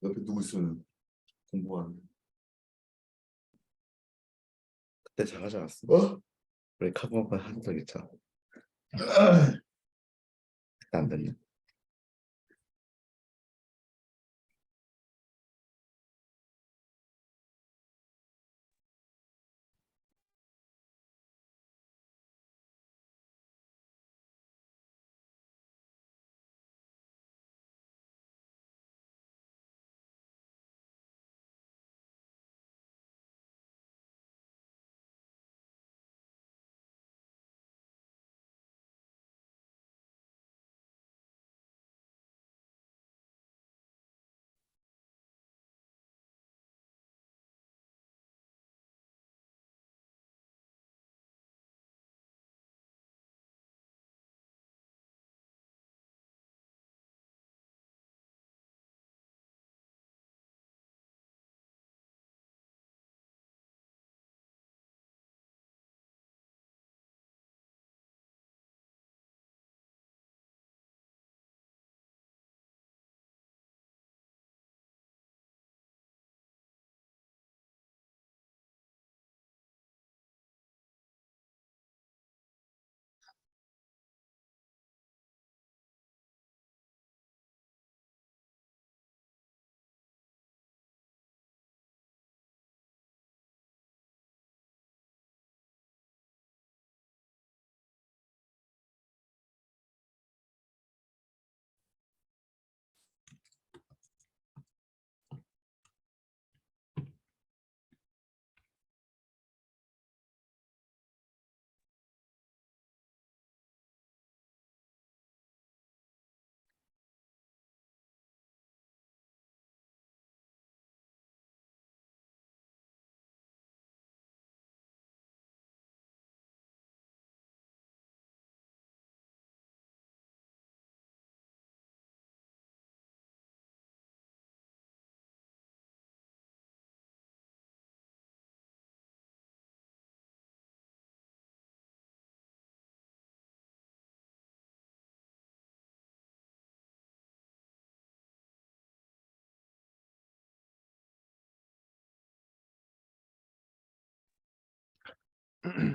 옆에 누구 있으면 공부하는. 그때 잘하지 않았어? 어? 우리 카본 한번 한 적 있잖아. 그때 안 됐네.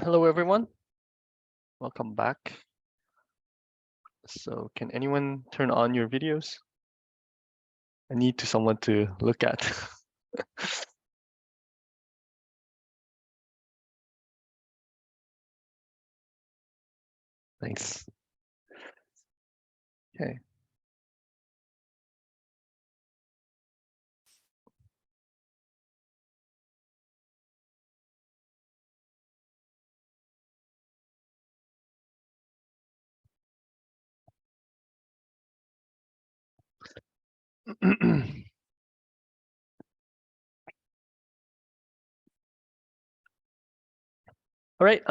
Hello, everyone. Welcome back. So can anyone turn on your videos? I need someone to look at. Thanks. Okay. All right.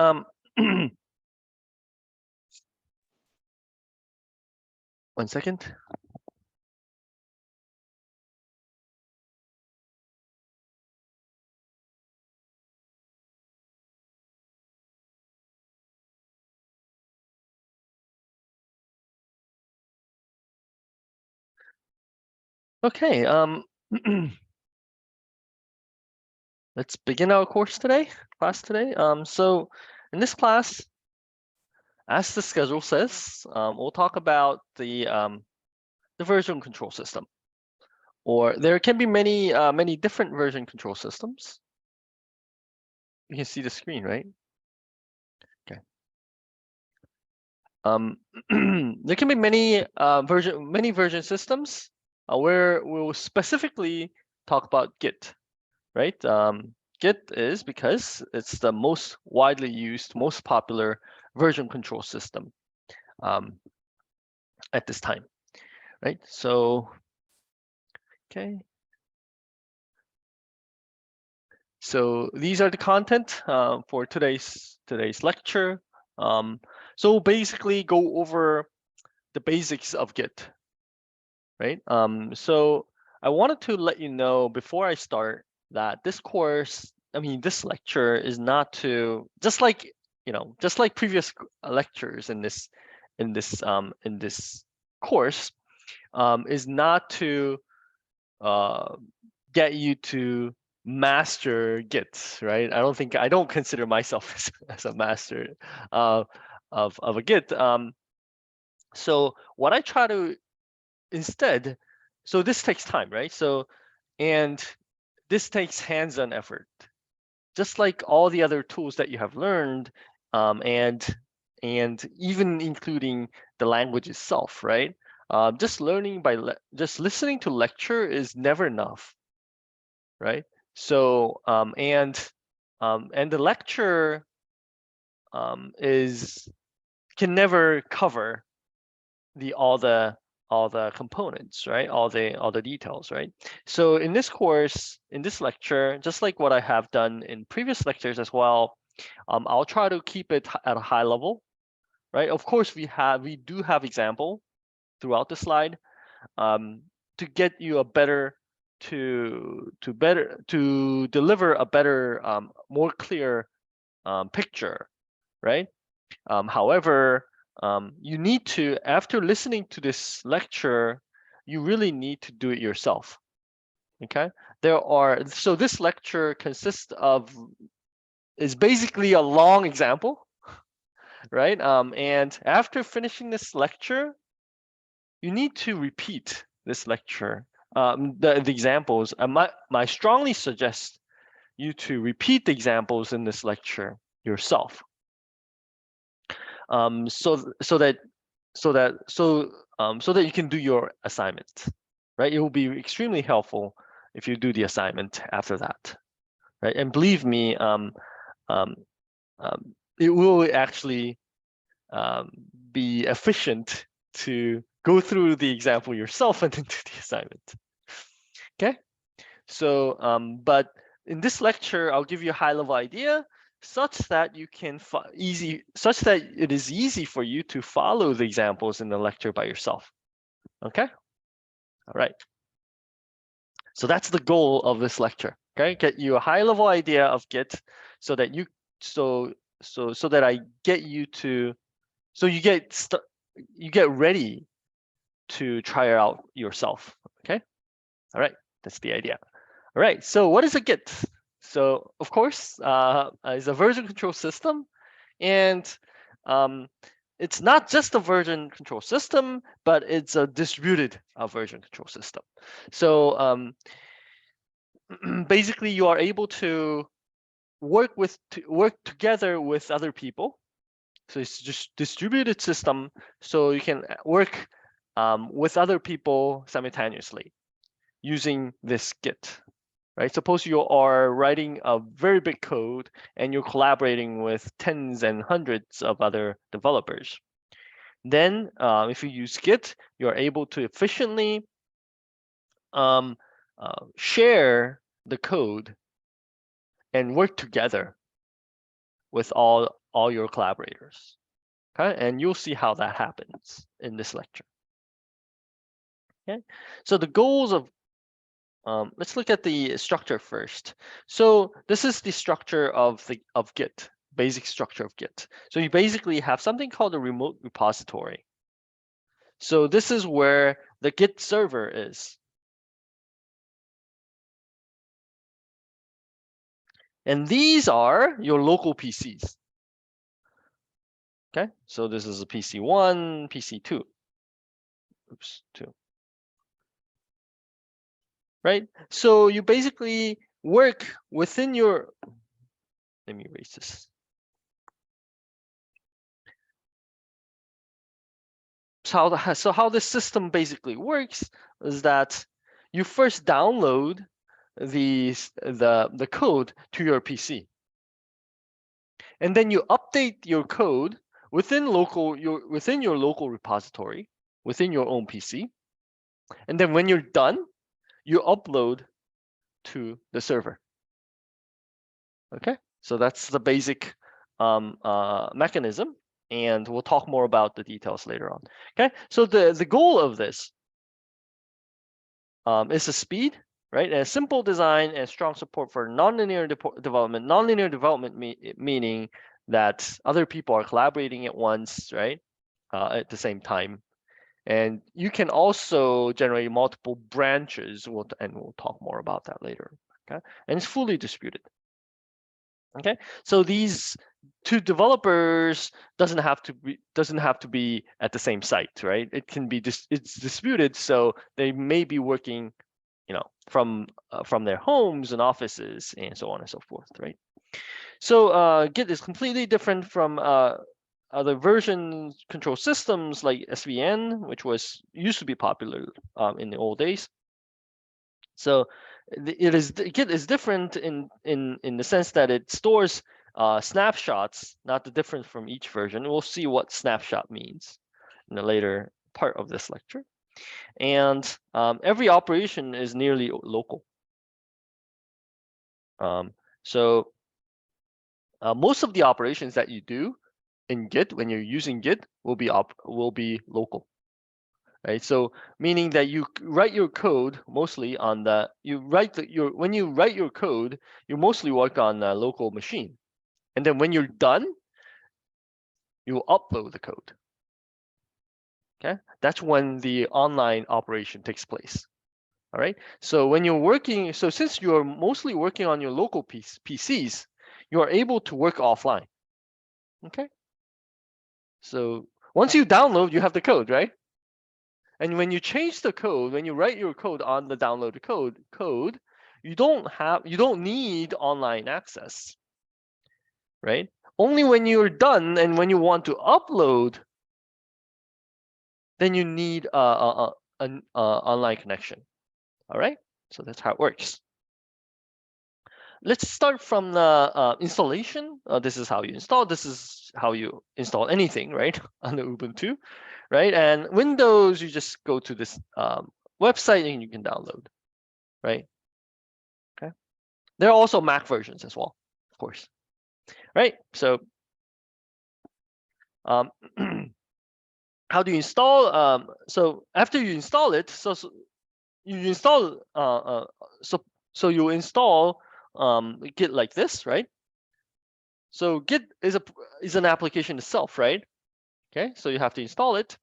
1 second. Okay. Let's begin our class today. So in this class, as the schedule says, we'll talk about the version control system, or there can be many different version control systems. You can see the screen, right? Okay. There can be many version systems where we'll specifically talk about Git, right? Git is because it's the most widely used, most popular version control system at this time, right? So, okay. So these are the content for today's lecture. So basically go over the basics of Git, right? So I wanted to let you know before I start that this lecture is not to just like previous lectures in this course is not to get you to master Git, right? I don't consider myself as a master of a Git. So what I try to instead, so this takes time, right? So, and this takes hands-on effort, just like all the other tools that you have learned, and even including the language itself, right? Just learning by just listening to lecture is never enough, right? So and the lecture can never cover all the components, right? All the details, right? So in this course, in this lecture, just like what I have done in previous lectures as well, I'll try to keep it at a high level, right? Of course, we do have example throughout the slide to get you a better to deliver a better more clear picture, right? However, you need to, after listening to this lecture, you really need to do it yourself. Okay, so this lecture is basically a long example, right? And after finishing this lecture, you need to repeat this lecture, the examples. I strongly suggest you to repeat the examples in this lecture yourself. So that you can do your assignment, right? It will be extremely helpful if you do the assignment after that, right? And believe me, it will actually be efficient to go through the example yourself and then do the assignment. Okay, so but in this lecture, I'll give you a high-level idea such that you can it is easy for you to follow the examples in the lecture by yourself. Okay, all right. So that's the goal of this lecture. Okay, get you a high-level idea of Git, so that you you get ready to try it out yourself. Okay, all right, that's the idea. All right, so what is a Git? So of course, it's a version control system, and it's not just a version control system, but it's a distributed version control system. So basically, you are able to work together with other people. So it's just distributed system, so you can work with other people simultaneously using this Git. Right? Suppose you are writing a very big code and you're collaborating with tens and hundreds of other developers. Then if you use Git, you're able to efficiently share the code and work together with all your collaborators. Okay, and you'll see how that happens in this lecture. Okay, so the goals of let's look at the structure first. So this is the structure of Git, basic structure of Git. So you basically have something called a remote repository. So this is where the Git server is. And these are your local PCs. Okay, so this is a PC1, PC2. Oops, 2. Right? So you basically work within your, let me erase this. So how this system basically works is that you first download the code to your PC. And then you update your code within your local repository, within your own PC. And then when you're done, you upload to the server. Okay, so that's the basic mechanism, and we'll talk more about the details later on. Okay, so the goal of this is the speed, right? And a simple design and strong support for nonlinear development. Nonlinear development meaning that other people are collaborating at once, right? At the same time. And you can also generate multiple branches, and we'll talk more about that later. Okay, and it's fully distributed. Okay, so these two developers doesn't have to be at the same site, right? It can be it's distributed, so they may be working, from their homes and offices and so on and so forth, right? So Git is completely different from other version control systems like SVN, which used to be popular in the old days. So Git is different in the sense that it stores snapshots, not the difference from each version. We'll see what snapshot means in the later part of this lecture. And every operation is nearly local. So most of the operations that you do in Git when you're using Git will be local, right? So meaning that you write your code mostly on when you write your code, you mostly work on a local machine, and then when you're done, you will upload the code. Okay, that's when the online operation takes place. All right. So when you're working, so since you're mostly working on your local PCs, you are able to work offline. Okay. So once you download, you have the code, right? And when you change the code, when you write your code on the downloaded code, you don't need online access, right? Only when you're done and when you want to upload, then you need an online connection. All right. So that's how it works. Let's start from the installation. This is how you install. This is how you install anything, right? Under Ubuntu, right? And Windows, you just go to this website and you can download, right? Okay. There are also Mac versions as well, of course, right? So how do you install? So after you install it, you install so you install Git like this, right? So Git is an application itself, right? Okay, so you have to install it,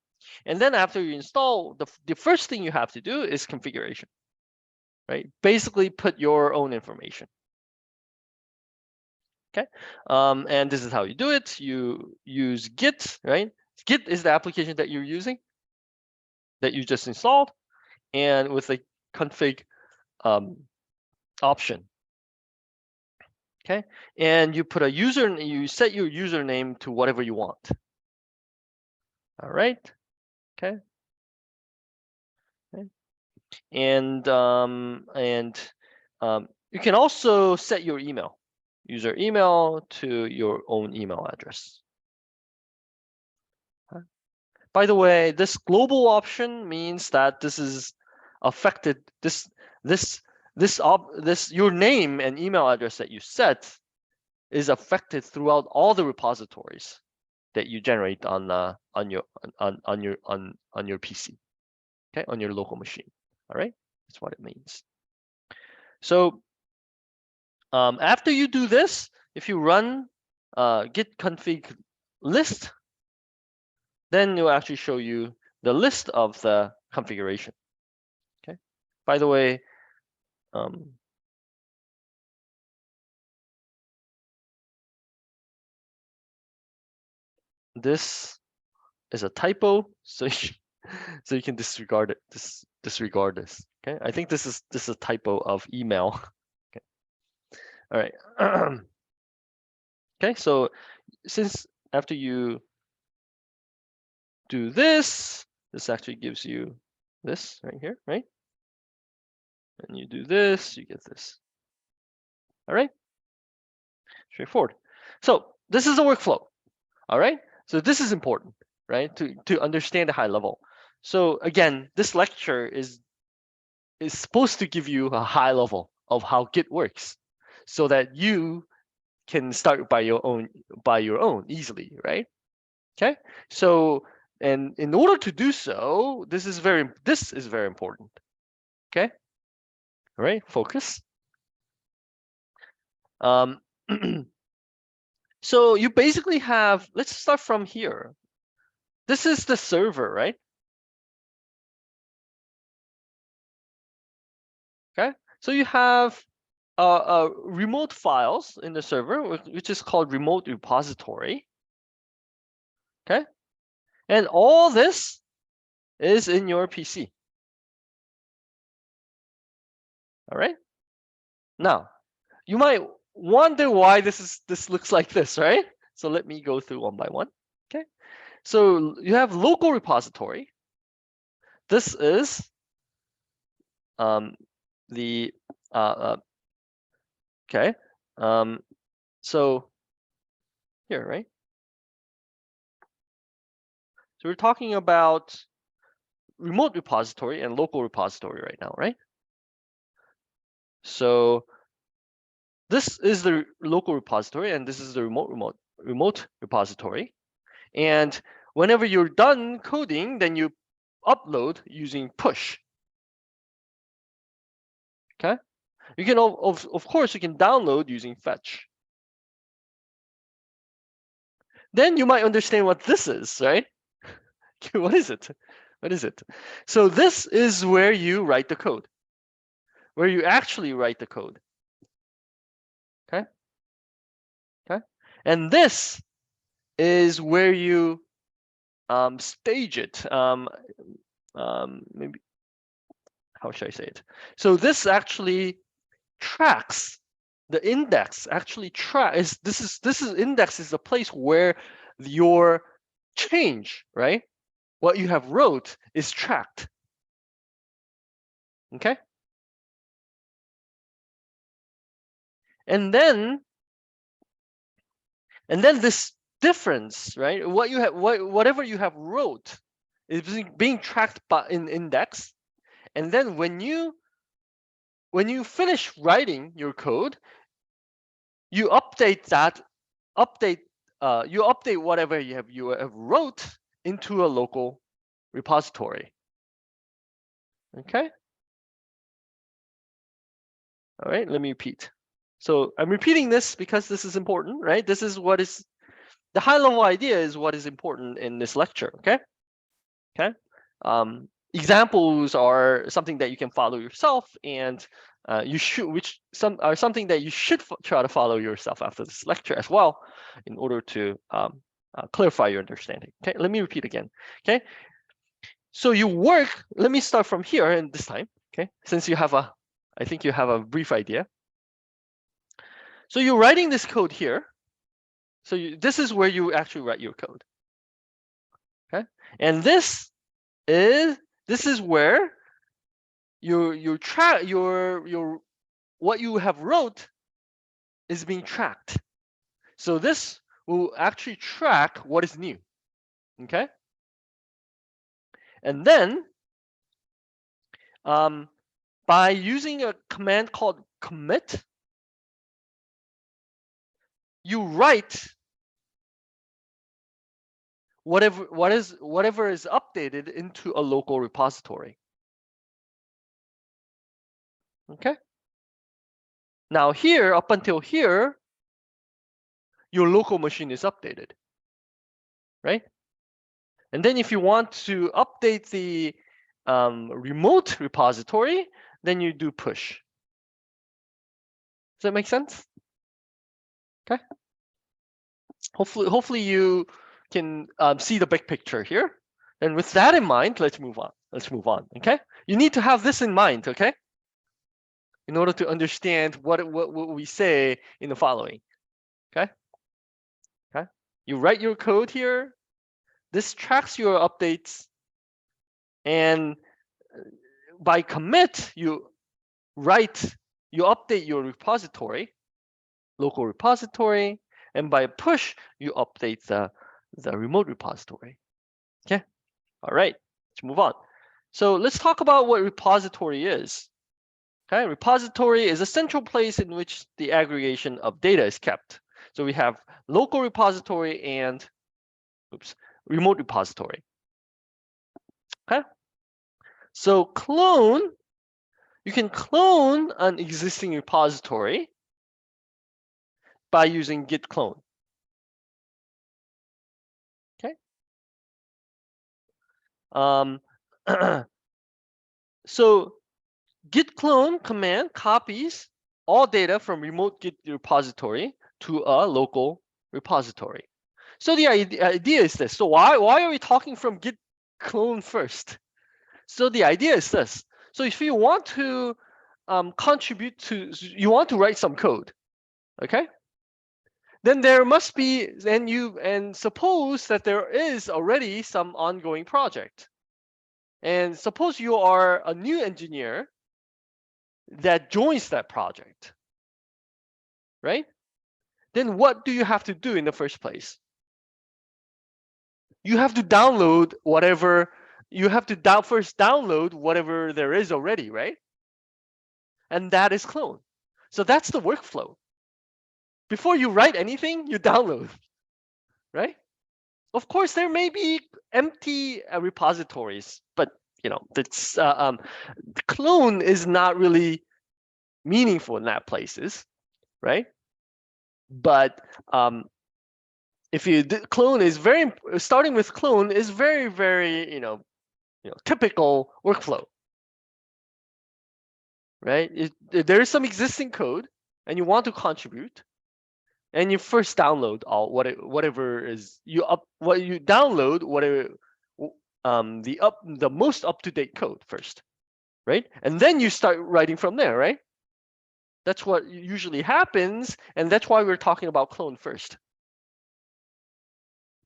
and then after you install, the first thing you have to do is configuration, right? Basically, put your own information. Okay, and this is how you do it. You use Git, right? Git is the application that you're using, that you just installed, and with the config option. Okay, and you put you set your username to whatever you want. All right. Okay. Okay. And you can also set your user email to your own email address. Okay. By the way, this global option means that this is affected. Your name and email address that you set is affected throughout all the repositories that you generate on your PC, okay, on your local machine. All right, that's what it means. So after you do this, if you run git config list, then it will actually show you the list of the configuration. Okay. By the way, this is a typo, so you can disregard it. Disregard this. Okay, I think this is a typo of email. Okay, all right. Okay, so since after you do this, this actually gives you this right here, right? And you do this, you get this. All right, straightforward. So this is a workflow. All right, so this is important, right? To understand the high level. So again, this lecture is supposed to give you a high level of how Git works, so that you can start by your own easily, right? Okay, so and in order to do so, this is very important. Okay, all right, focus. So you basically have, let's start from here. This is the server, right? Okay, so you have remote files in the server, which is called remote repository. Okay, and all this is in your PC. All right. Now, you might wonder why this looks like this, right? So let me go through one by one. Okay, so you have local repository. This is the okay. So here, right? So we're talking about remote repository and local repository right now, right? So this is the local repository and this is the remote repository. And whenever you're done coding, then you upload using push. Okay, you can of course you can download using fetch. Then you might understand what this is, right? What is it? What is it? So this is where you write the code, where you actually write the code. Okay. Okay. And this is where you stage it. Maybe how should I say it? So this actually tracks the index. Actually, this is index is the place where your change, right? What you have wrote is tracked. Okay. And then this difference, right? What you have, whatever you have wrote is being tracked by in index. And then when you finish writing your code, you update that, you update whatever you have wrote into a local repository. Okay. All right, let me repeat. So I'm repeating this because this is important, right? This is what is the high level idea is what is important in this lecture. Okay. Okay. Examples are something that you can follow yourself, and you should, are something that you should try to follow yourself after this lecture as well, in order to clarify your understanding. Okay, let me repeat again. Okay, so you work. Let me start from here, and this time, okay, since you have I think you have a brief idea. So you're writing this code here. So this is where you actually write your code. Okay, and this is where your what you have wrote is being tracked. So this will actually track what is new. Okay. And then by using a command called commit, you write whatever is updated into a local repository. Okay. Now here, up until here, your local machine is updated, right? And then if you want to update the remote repository, then you do push. Does that make sense? Okay. Hopefully you can see the big picture here. And with that in mind, let's move on. Okay. You need to have this in mind, okay? In order to understand what we say in the following. Okay. Okay. You write your code here. This tracks your updates, and by commit, you update your repository, local repository, and by push, you update the remote repository. Okay. All right. Let's move on. So let's talk about what repository is. Okay. Repository is a central place in which the aggregation of data is kept. So we have local repository and remote repository. Okay. So clone, you can clone an existing repository by using git clone. Okay. So git clone command copies all data from remote Git repository to a local repository. So the idea is this. So why are we talking from git clone first? So the idea is this. So if you want to contribute to, you want to write some code, okay? Then there must be, and suppose that there is already some ongoing project. And suppose you are a new engineer that joins that project, right? Then what do you have to do in the first place? You have to download whatever, first download whatever there is already, right? And that is clone. So that's the workflow. Before you write anything, you download, right? Of course, there may be empty repositories, but that's the clone is not really meaningful in that places, right? But if you clone is starting with clone is very, very typical workflow, right? There is some existing code, and you want to contribute, and you first download whatever is what you download whatever the most up-to-date code first, right? And then you start writing from there, right? That's what usually happens, and that's why we're talking about clone first.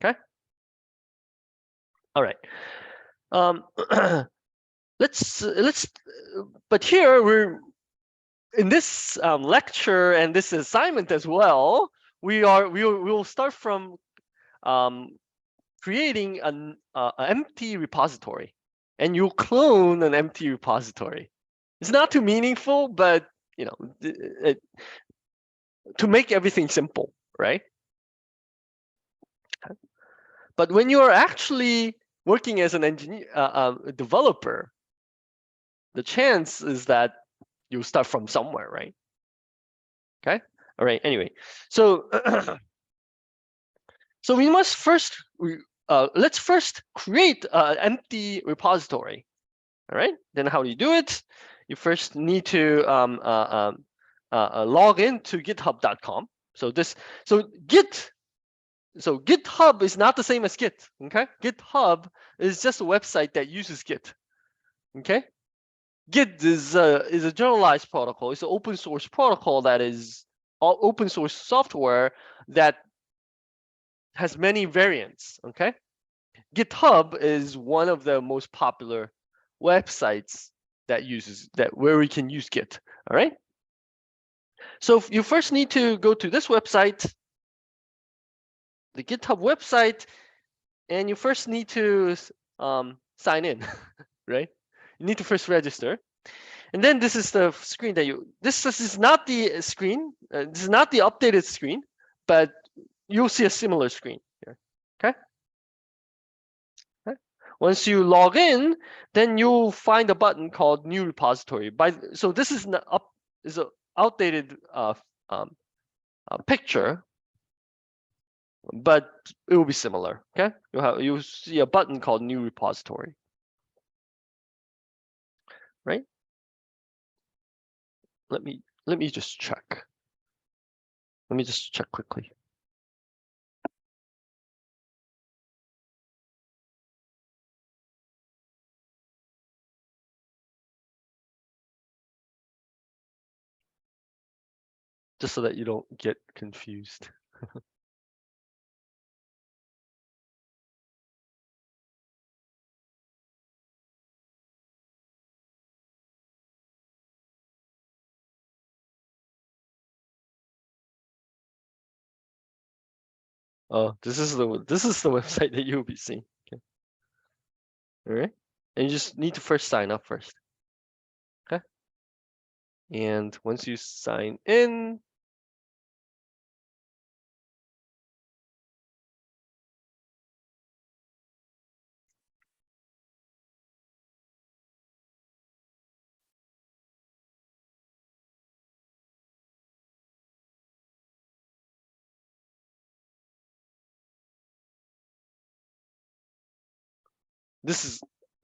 Okay. All right. But here we're in this lecture and this assignment as well. We will start from creating an empty repository, and you clone an empty repository. It's not too meaningful, but to make everything simple, right? But when you are actually working as an engineer, developer, the chance is that you'll start from somewhere, right? Okay. All right. Anyway, so so we must first let's first create an empty repository. All right. Then how do you do it? You first need to log in to github.com. So GitHub is not the same as Git. Okay. GitHub is just a website that uses Git. Okay. Git is a generalized protocol. It's an open source protocol that is all open source software that has many variants. Okay. GitHub is one of the most popular websites that where we can use Git. All right. So you first need to go to this website, the GitHub website, and you first need to sign in, right? You need to first register. And then this is the screen that this is not the screen. This is not the updated screen, but you'll see a similar screen here. Okay. Once you log in, then you'll find a button called New Repository. So this is an outdated picture, but it will be similar. Okay, you'll see a button called New Repository, right? Let me just check. Let me just check quickly. Just so that you don't get confused. Oh, this is the website that you'll be seeing. Okay. All right, and you just need to first sign up first. Okay. And once you sign in,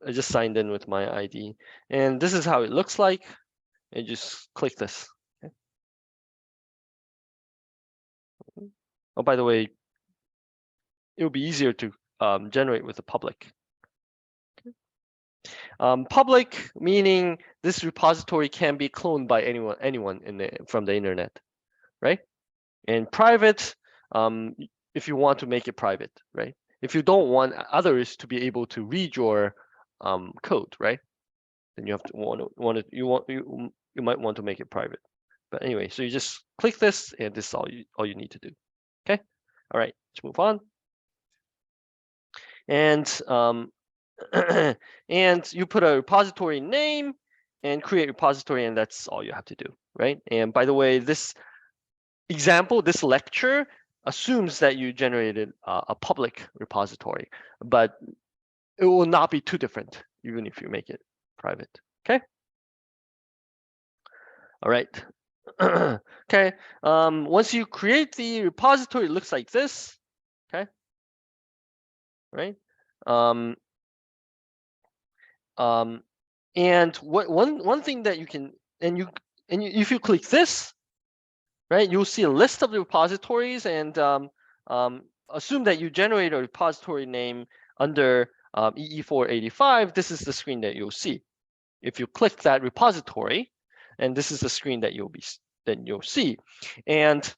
I just signed in with my ID, and this is how it looks like. and just click this. Okay. Oh, by the way, it will be easier to generate with the public. Public meaning this repository can be cloned by anyone from the internet, right? And private, if you want to make it private, right? If you don't want others to be able to read your code, right? Then you have to you might want to make it private. But anyway, so you just click this, and this is all you need to do. Okay. All right. Let's move on. And and you put a repository name and create repository, and that's all you have to do, right? And by the way, this example, this lecture assumes that you generated a public repository, but it will not be too different even if you make it private. Okay. All right. Okay. Once you create the repository, it looks like this. Okay. Right. And one thing that you can, if you click this, right, you'll see a list of the repositories, and assume that you generate a repository name under EE485. This is the screen that you'll see if you click that repository, and this is the screen that you'll see, and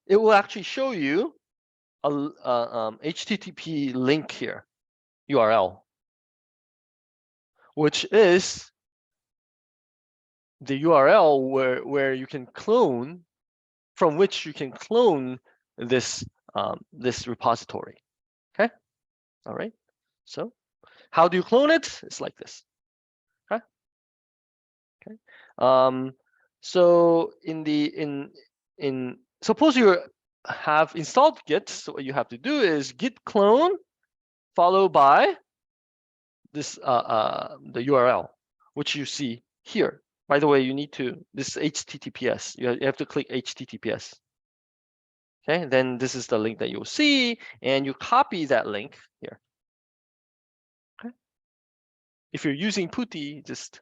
it will actually show you a HTTP link here, URL, which is the URL where you can clone, from which you can clone this this repository. Okay. All right. So how do you clone it? It's like this. Okay. Okay. So suppose you have installed Git, so what you have to do is git clone followed by this the URL, which you see here. By the way, you need to, this is HTTPS. You have to click HTTPS. Okay, then this is the link that you'll see, and you copy that link here. Okay. If you're using PuTTY, just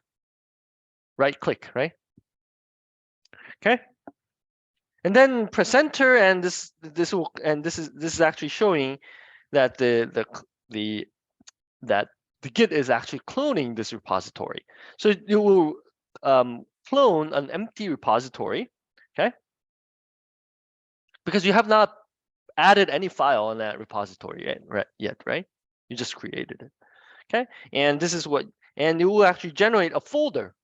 right click, right? Okay. And then press enter, and this is actually showing that the Git is actually cloning this repository. So you will clone an empty repository, okay? Because you have not added any file on that repository yet, right? You just created it, okay? And this is and it will actually generate a folder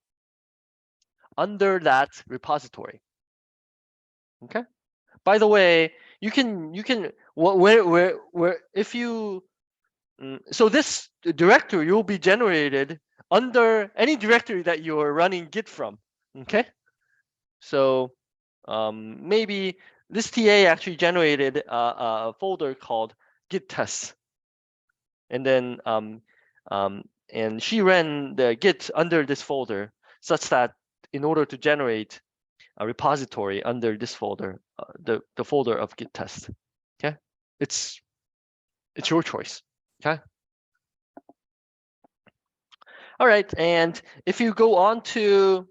under that repository. Okay. By the way, you can where if you so this directory will be generated under any directory that you are running Git from. Okay. So maybe this TA actually generated a folder called Git tests, and then and she ran the Git under this folder, such that in order to generate a repository under this folder, the folder of Git test. Okay, it's your choice. Okay. All right, and if you go on to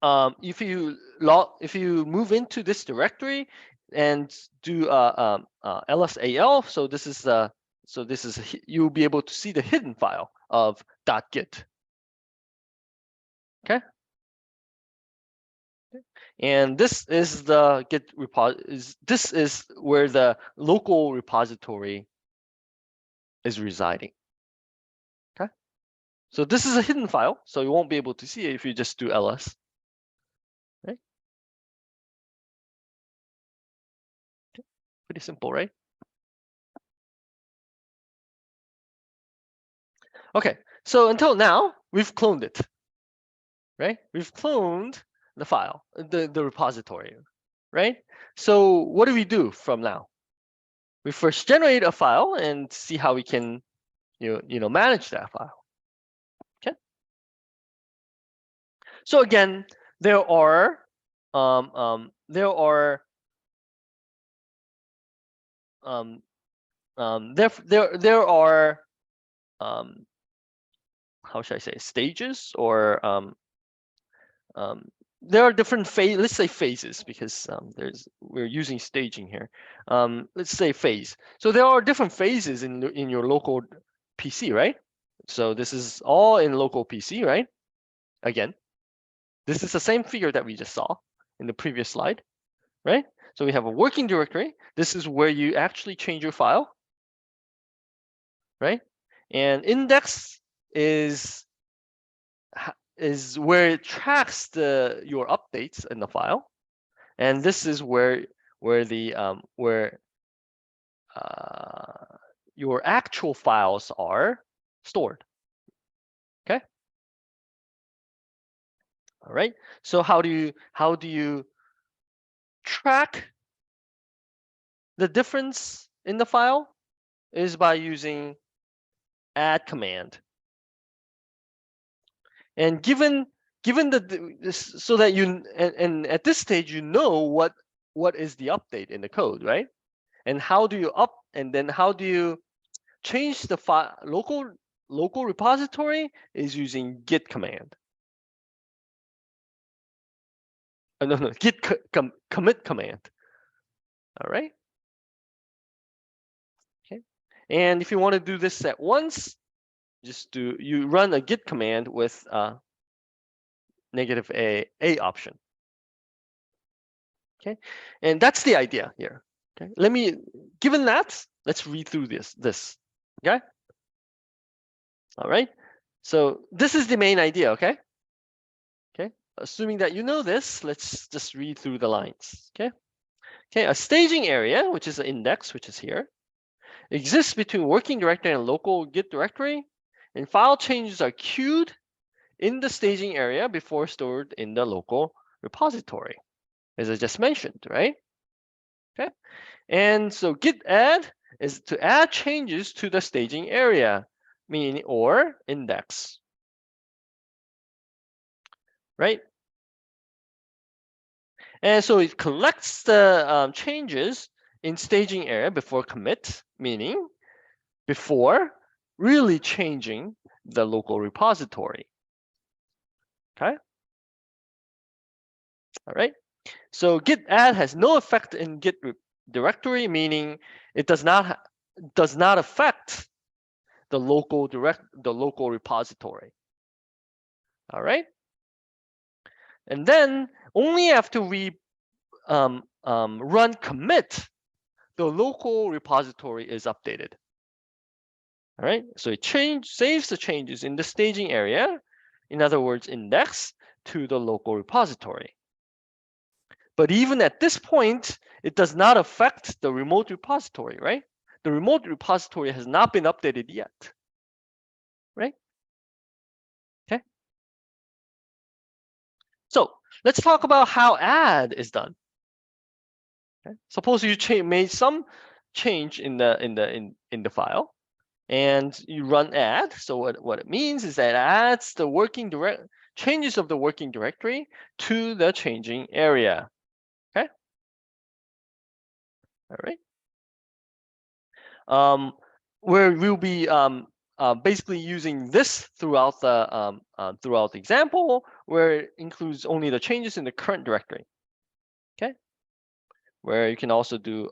if you move into this directory and do lsal, so this is you'll be able to see the hidden file of .git. Okay. And this is the Git repository. This is where the local repository is residing. Okay. So this is a hidden file, so you won't be able to see it if you just do ls. Right. Okay. Pretty simple, right? Okay. So until now, we've cloned it. Right? We've cloned the file, the repository, right? So what do we do from now? We first generate a file and see how we can, manage that file. Okay. So again, there are how should I say, stages, or there are different phase. Let's say phases, because we're using staging here. Let's say phase. So there are different phases in your local PC, right? So this is all in local PC, right? Again, this is the same figure that we just saw in the previous slide, right? So we have a working directory. This is where you actually change your file, right? And index is where it tracks your updates in the file, and this is where your actual files are stored. Okay. All right. So how do you track the difference in the file? Is by using add command. And given so that you and at this stage you know what is the update in the code, right? And how do you how do you change the file local repository is using git command. No, git commit command. All right. Okay. And if you want to do this at once, you run a git command with -a option. Okay, and that's the idea here. Okay, given that, let's read through this. Okay. All right. So this is the main idea. Okay. Okay. Assuming that you know this, let's just read through the lines. Okay. Okay. A staging area, which is an index, which is here, exists between working directory and local Git directory, and file changes are queued in the staging area before stored in the local repository, as I just mentioned, right? Okay. And so git add is to add changes to the staging area, meaning or index, right? And so it collects the changes in staging area before commit, meaning before really changing the local repository. Okay. All right. So git add has no effect in git directory, meaning it does not affect the local repository. All right. And then only after we run commit, the local repository is updated. All right. So it saves the changes in the staging area, in other words, index, to the local repository. But even at this point, it does not affect the remote repository, right? The remote repository has not been updated yet, right? Okay. So let's talk about how add is done. Okay. Suppose you made some change in the file, and you run add. So what it means is that it adds the changes of the working directory to the changing area. Okay. All right. Where we'll be basically using this throughout the example, where it includes only the changes in the current directory. Okay. Where you can also do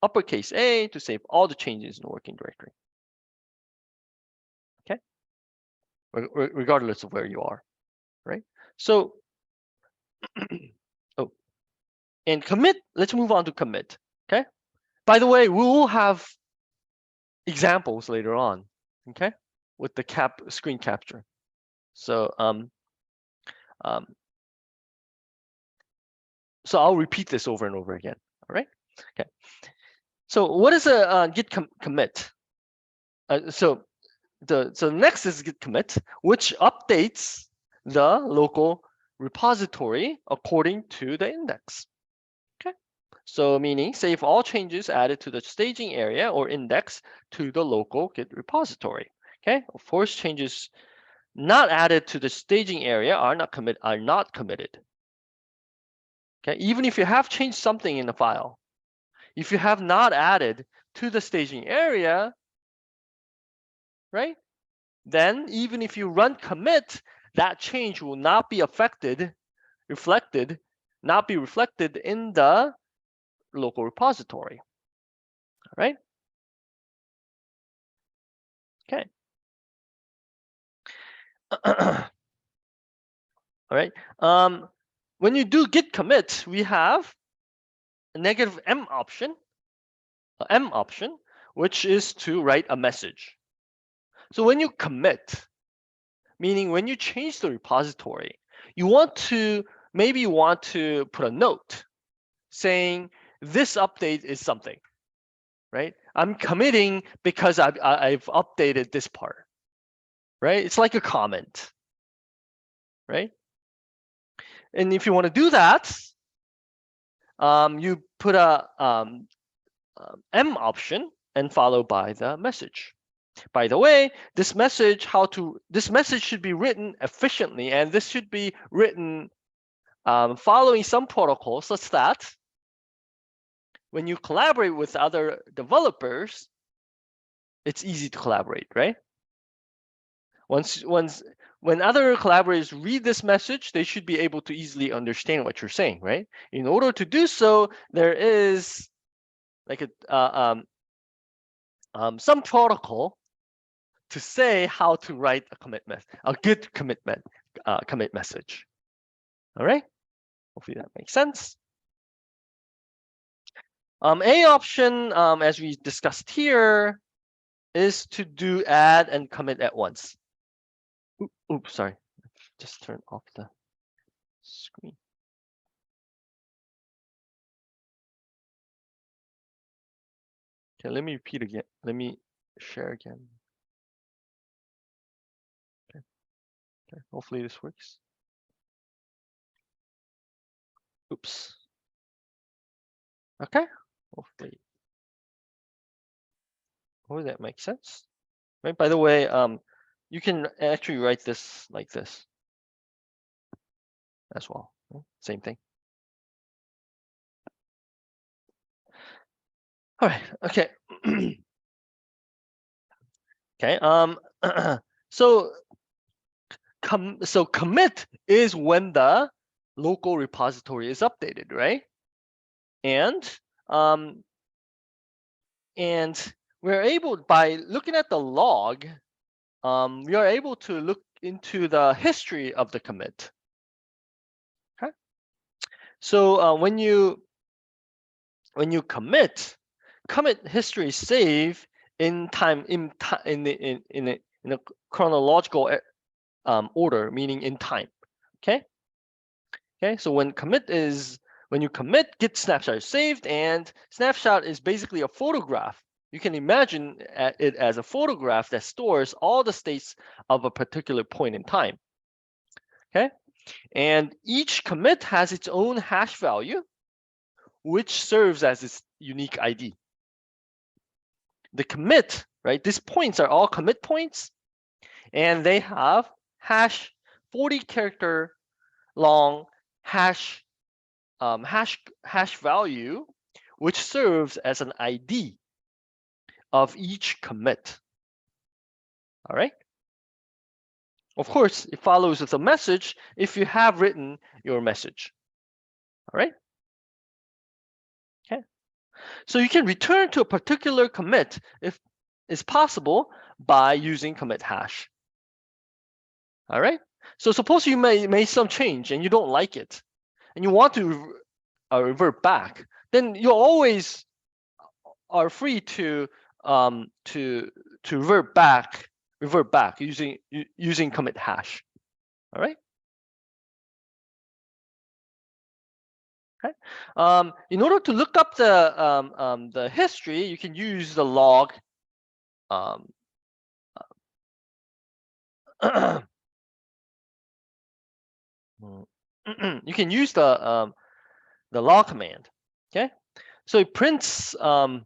uppercase A to save all the changes in the working directory. Okay. Regardless of where you are, right? So, oh, and commit. Let's move on to commit. Okay. By the way, we will have examples later on. Okay, with the screen capture. So so I'll repeat this over and over again. All right. Okay. So what is a git commit? So next is git commit, which updates the local repository according to the index. Okay. So meaning save all changes added to the staging area or index to the local Git repository. Okay. Of course, changes not added to the staging area are not committed. Okay. Even if you have changed something in the file, if you have not added to the staging area, right? Then even if you run commit, that change will not be not be reflected in the local repository. All right. Okay. All right. When you do git commit, we have a negative M option, which is to write a message. So when you commit, meaning when you change the repository, maybe you want to put a note saying this update is something, right? I'm committing because I've updated this part, right? It's like a comment, right? And if you want to do that, you put a M option and followed by the message. By the way, this message should be written efficiently, and this should be written following some protocol such that when you collaborate with other developers, it's easy to collaborate, right? When other collaborators read this message, they should be able to easily understand what you're saying, right? In order to do so, there is like some protocol to say how to write a good commit message. All right, hopefully that makes sense. A option, as we discussed here, is to do add and commit at once. Oops, sorry, just turn off the screen. Okay, let me repeat again. Let me share again. Okay, hopefully this works. Oops. Okay, hopefully that makes sense. Right. By the way, you can actually write this like this as well. Same thing. All right. Okay. Okay. So commit is when the local repository is updated, right? And we're able, by looking at the log, we are able to look into the history of the commit. Okay. So when you commit history is saved in a chronological order, meaning in time. Okay. So when you commit, git snapshot is saved, and snapshot is basically a photograph. You can imagine it as a photograph that stores all the states of a particular point in time. Okay, and each commit has its own hash value, which serves as its unique ID. The commit, right? These points are all commit points, and they have 40 character long hash value, which serves as an ID of each commit. All right. Of course, it follows with a message if you have written your message. All right. Okay. So you can return to a particular commit if it's possible by using commit hash. All right. So suppose you made some change and you don't like it, and you want to revert back, then you always are free to revert back using commit hash. All right. Okay. In order to look up the history, you can use the log. You can use the log command. Okay. So it prints. Okay,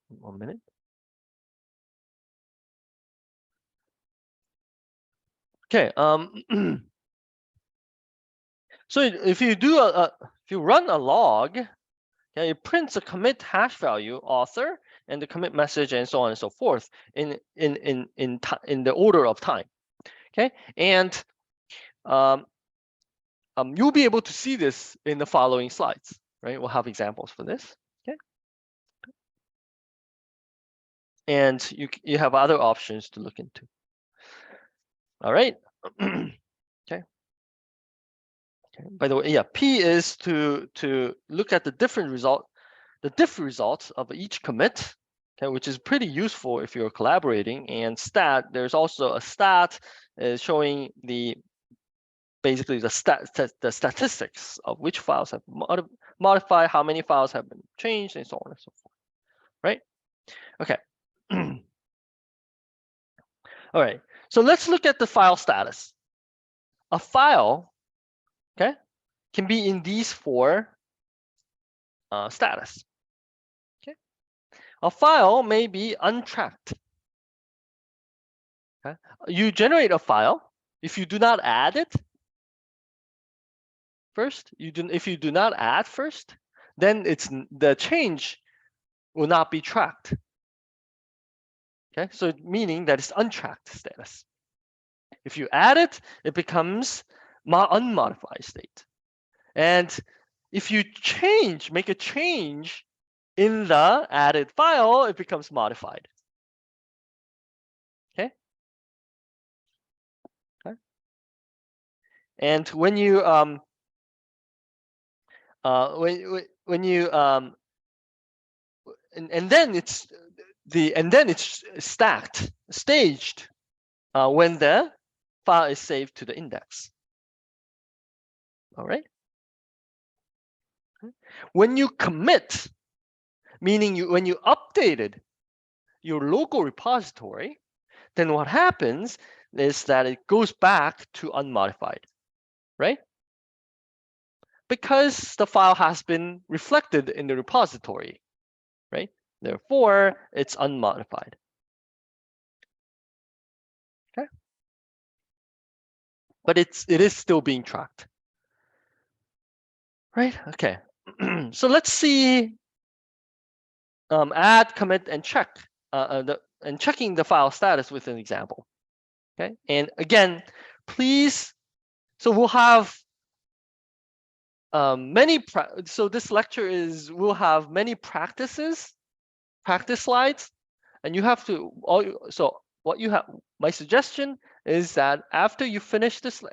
1 minute. Okay. So if you run a log, okay, it prints a commit hash value author and the commit message and so on and so forth in the order of time. Okay, and you'll be able to see this in the following slides, right? We'll have examples for this. Okay, and you have other options to look into. All right. Okay. By the way, yeah, P is to look at the different results of each commit, okay, which is pretty useful if you're collaborating. And stat, there's also a stat showing basically the statistics of which files have modified, how many files have been changed, and so on and so forth. Right? Okay. All right. So let's look at the file status. A file, okay, can be in these 4 status. Okay. A file may be untracked. Okay. You generate a file. If you do not add it first, if you do not add first, then the change will not be tracked. Okay, so meaning that it's untracked status. If you add it, it becomes unmodified state. And if you make a change in the added file, it becomes modified. Okay. Okay. And when you and then it's staged when the file is saved to the index. All right. When you commit, meaning when you updated your local repository, then what happens is that it goes back to unmodified, right? Because the file has been reflected in the repository, right? Therefore, it's unmodified. Okay. But it is still being tracked. Right? Okay. So let's see add, commit, and check and checking the file status with an example. Okay. And again, please, so we'll have so this lecture we'll have many practice slides, and you have to my suggestion is that after we finish this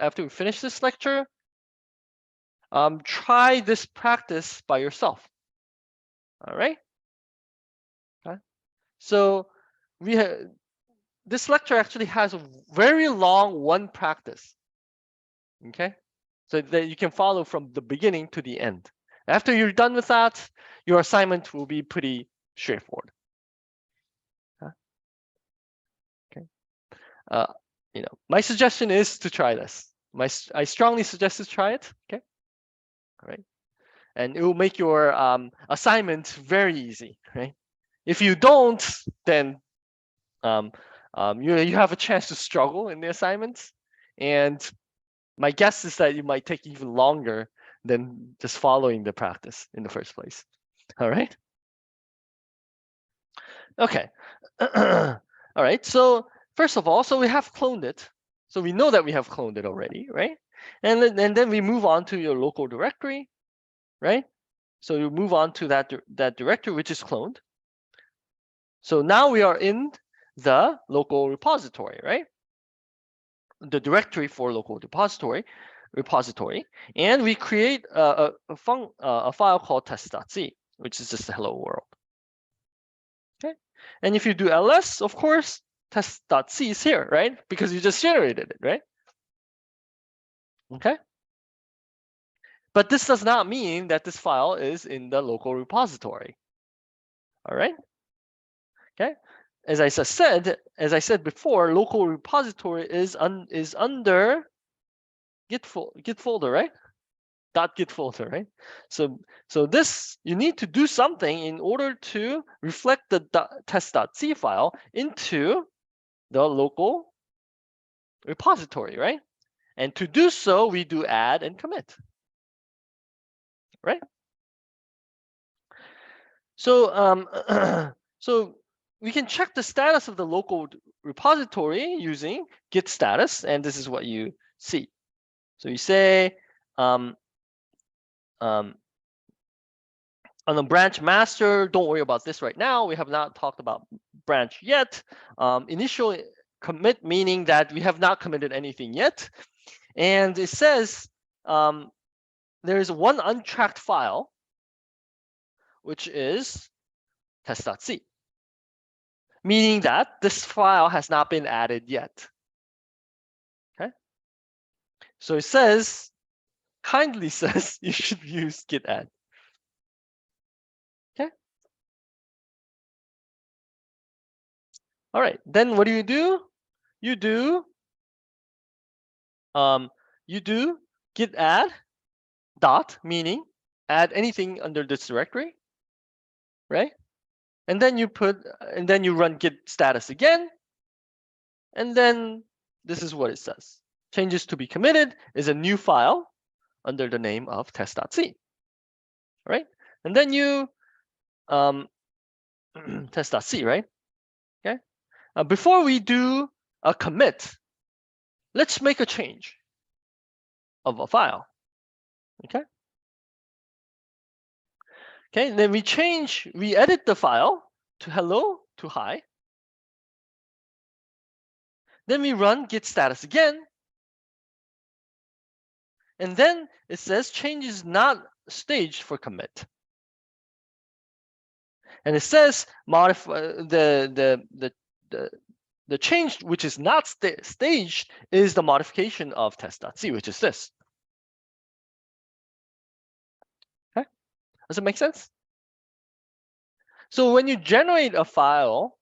lecture, try this practice by yourself. All right. Okay. So this lecture actually has a very long one practice. Okay. So that you can follow from the beginning to the end. After you're done with that, your assignment will be pretty straightforward. Okay. My suggestion is to try this. I strongly suggest to try it. Okay. All right. And it will make your assignment very easy, right? If you don't, then you have a chance to struggle in the assignments. And my guess is that it might take even longer than just following the practice in the first place. All right. Okay. All right. So first of all, so we have cloned it. So we know that we have cloned it already, right? And then we move on to your local directory, right? So you move on to that directory which is cloned. So now we are in the local repository, right? The directory for local repository, and we create a file called test.c, which is just a hello world. Okay, and if you do ls, of course, test.c is here, right? Because you just generated it, right? Okay. But this does not mean that this file is in the local repository. All right. Okay. As I said before, local repository is under Git folder, right? .git folder, right? So this, you need to do something in order to reflect the test.c file into the local repository, right? And to do so, we do add and commit, right? So So we can check the status of the local repository using git status, and this is what you see. So you say on the branch master, don't worry about this right now. We have not talked about branch yet. Initial commit meaning that we have not committed anything yet. And it says there's one untracked file, which is test.c, meaning that this file has not been added yet. Okay. So it says, kindly says you should use git add. Okay. All right. Then what do? You do git add dot, meaning add anything under this directory, right? And then you run git status again, and then this is what it says. Changes to be committed is a new file under the name of test.c, right? And then you test.c, right? Okay. Before we do a commit, let's make a change of a file. Okay. Okay, then we edit the file to hello to hi. Then we run git status again. And then it says change is not staged for commit. And it says modify the change which is not staged is the modification of test.c, which is this. Okay, does it make sense? So when you generate a file,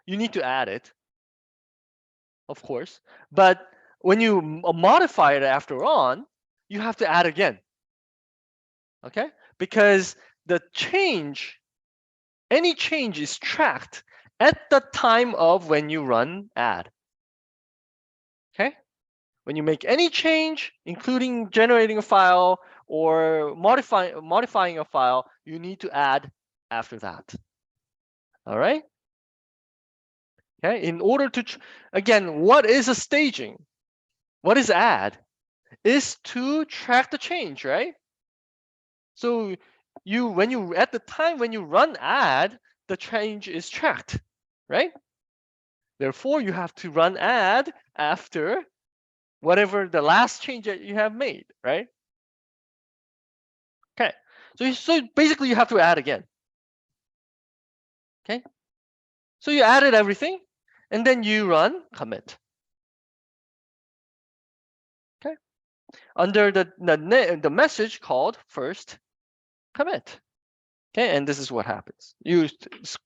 you need to add it, of course. But when you modify it after on, you have to add again. Okay, because the change, any change is tracked at the time of when you run add. Okay, when you make any change, including generating a file or modifying a file, you need to add after that. All right. Okay, in order to again, what is a staging? What is add? Is to track the change, right? So at the time when you run add, the change is tracked, right? Therefore, you have to run add after whatever the last change that you have made, right? Okay, so basically you have to add again. Okay, so you added everything, and then you run commit. Okay, under the message called first commit. Okay, and this is what happens.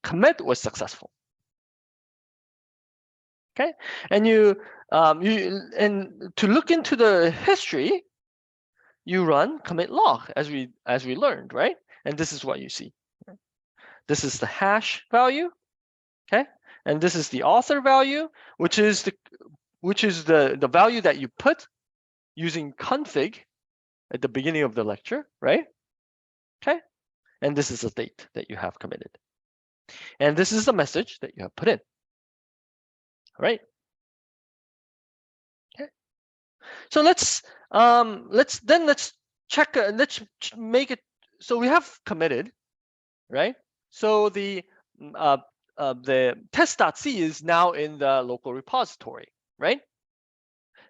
Commit was successful. Okay, and and to look into the history, you run commit log as we learned, right? And this is what you see. This is the hash value, okay, and this is the author value, which is the value that you put using config at the beginning of the lecture, right? Okay, and this is the date that you have committed, and this is the message that you have put in. All right. Okay. So let's check. Let's make it. So we have committed, right? So the test.c is now in the local repository, right?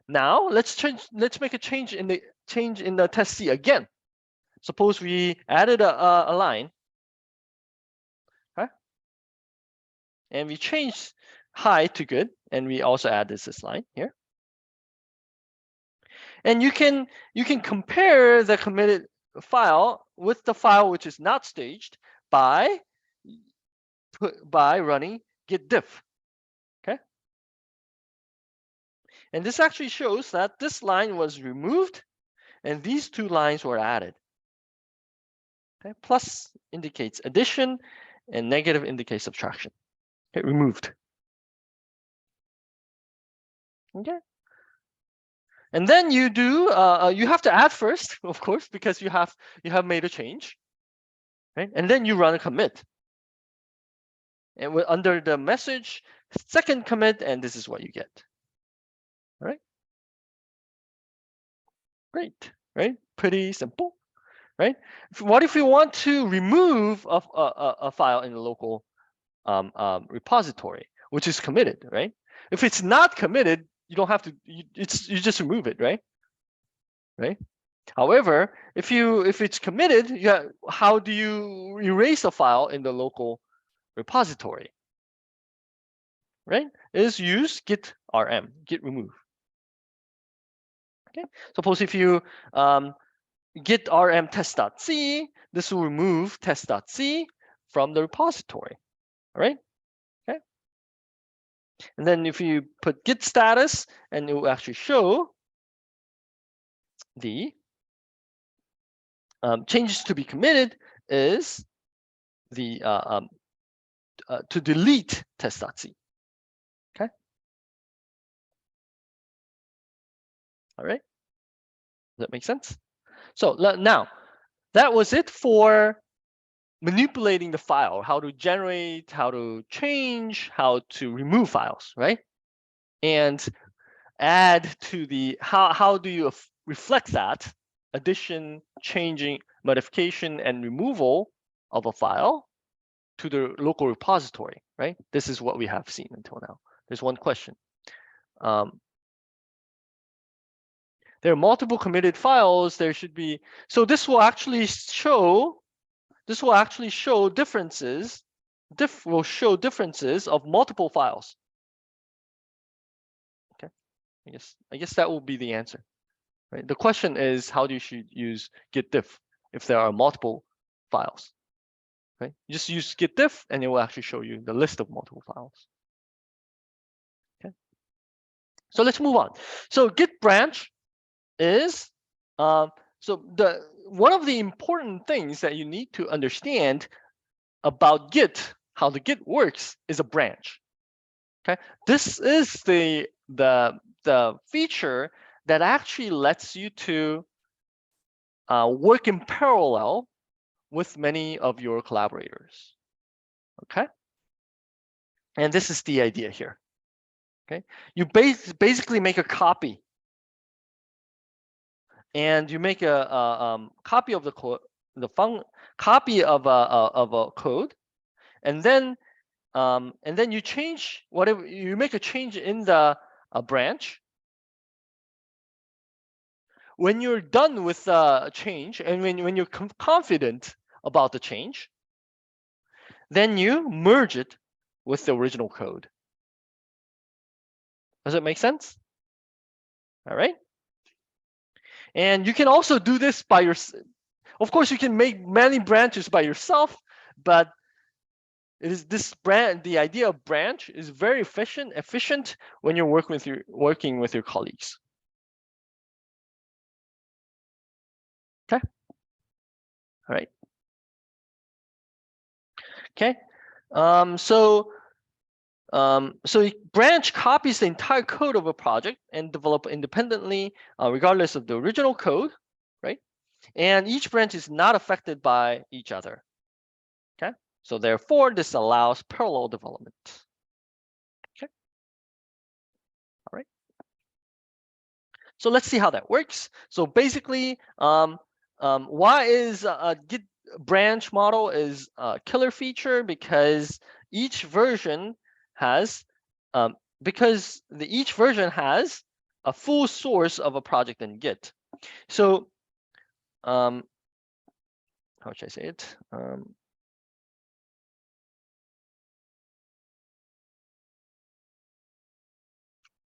Now let's make a change in the test.c again. Suppose we added a line, okay? And we changed hi to good, and we also add this line here. And you can compare the committed file with the file which is not staged by running git diff. Okay, and this actually shows that this line was removed and these two lines were added. Okay, plus indicates addition and negative indicates subtraction. Okay, removed. Okay, and then you do you have to add first, of course, because you have made a change, right? And then you run a commit. and under the message, second commit, and this is what you get. All right. Great, right? Pretty simple, right? What if we want to remove a file in the local repository, which is committed, right? If it's not committed, you don't have to. You just remove it, right? Right. However, if it's committed, how do you erase a file in the local repository? Right? Is use git rm, git remove. Okay. Suppose if you git rm test.c, this will remove test.c from the repository. All right. Okay. And then if you put git status, and it will actually show the changes to be committed is the to delete test.c. Okay. All right. Does that make sense? So now that was it for manipulating the file, how to generate, how to change, how to remove files, right? And add to the how do you reflect that addition, changing, modification, and removal of a file to the local repository, right? This is what we have seen until now. There's one question. There are multiple committed files. There should be, so this will actually show differences. Will show differences of multiple files. Okay, I guess that will be the answer. Right. The question is, how do you use git diff if there are multiple files? Right. You just use git diff, and it will actually show you the list of multiple files. Okay. So let's move on. So git branch is so one of the important things that you need to understand about Git, how the Git works, is a branch. Okay, this is the feature that actually lets you to work in parallel with many of your collaborators. Okay, and this is the idea here. Okay, you basically make a copy. And you make a copy of the code, copy of a code, and then you change whatever you make a change in the branch. When you're done with the change, and when you're confident about the change, then you merge it with the original code. Does it make sense? All right. And you can also do this by yourself. Of course, you can make many branches by yourself, but it is this the idea of branch is very efficient when you're working with your colleagues. Okay. All right. Okay. So branch copies the entire code of a project and develop independently, regardless of the original code, right? And each branch is not affected by each other. Okay, so therefore this allows parallel development. Okay, all right. So let's see how that works. So basically, why is a Git branch model is a killer feature? Because each version has each version has a full source of a project in Git. So how should I say it?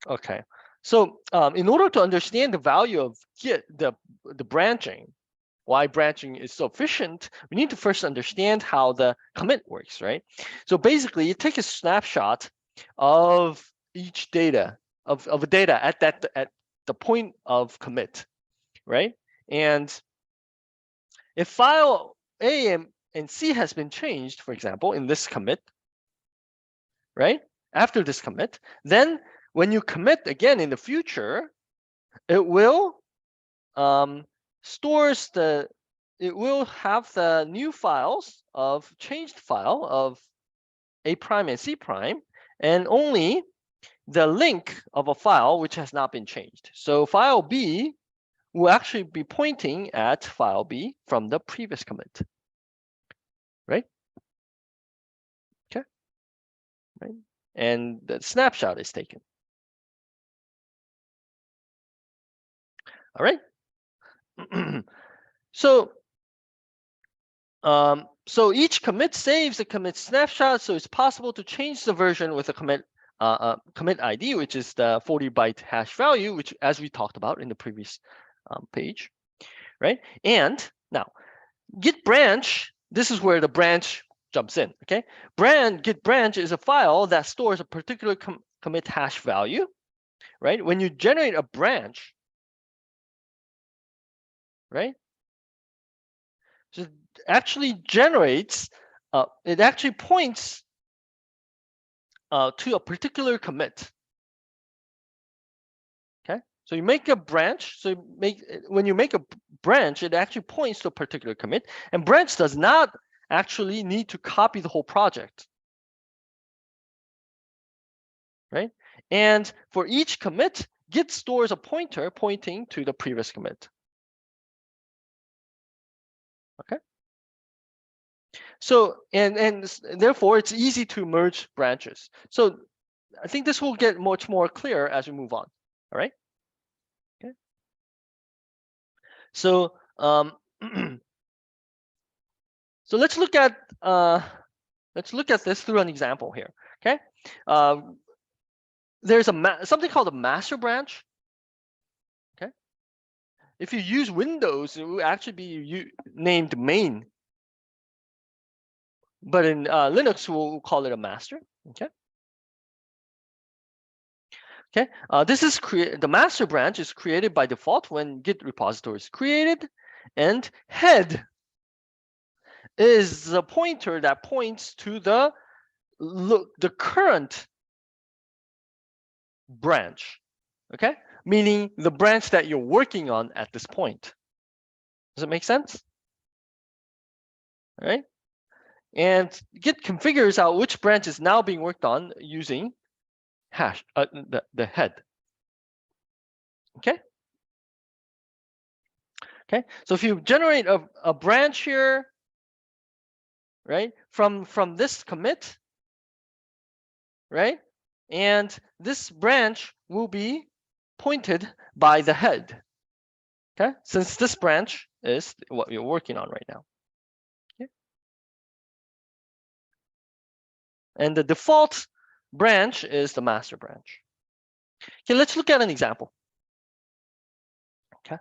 Okay, so in order to understand the value of Git, the branching, why branching is so efficient, we need to first understand how the commit works, right? So basically, you take a snapshot of each data of a data at the point of commit, right? And if file A and C has been changed, for example, in this commit, right? After this commit, then when you commit again in the future, it will it will have the new files of changed file of A prime and C prime, and only the link of a file which has not been changed. So file B will actually be pointing at file B from the previous commit, right? Okay, right? And the snapshot is taken. All right. So each commit saves a commit snapshot, so it's possible to change the version with a commit commit ID, which is the 40-byte hash value, which as we talked about in the previous page, right? And now git branch, this is where the branch jumps in. Okay, git branch is a file that stores a particular commit hash value, right? When you generate a branch, right? So it actually generates, it actually points to a particular commit. Okay, so you make a branch. So when you make a branch, it actually points to a particular commit, and branch does not actually need to copy the whole project, right? And for each commit, Git stores a pointer pointing to the previous commit. Okay. So and therefore it's easy to merge branches. So I think this will get much more clear as we move on. All right. Okay. So so let's look at this through an example here. Okay. There's something called a master branch. Okay. If you use Windows, it will actually be named main. But in Linux, we'll call it a master. Okay. Okay. This is the master branch is created by default when Git repository is created, and head is the pointer that points to the current branch. Okay, meaning the branch that you're working on at this point. Does it make sense? All right. And Git configures out which branch is now being worked on using hash, the head. Okay. Okay. So if you generate a branch here, right, from this commit, right, and this branch will be pointed by the head. Okay, since this branch is what you're working on right now. Okay. And the default branch is the master branch. Okay, let's look at an example. Okay.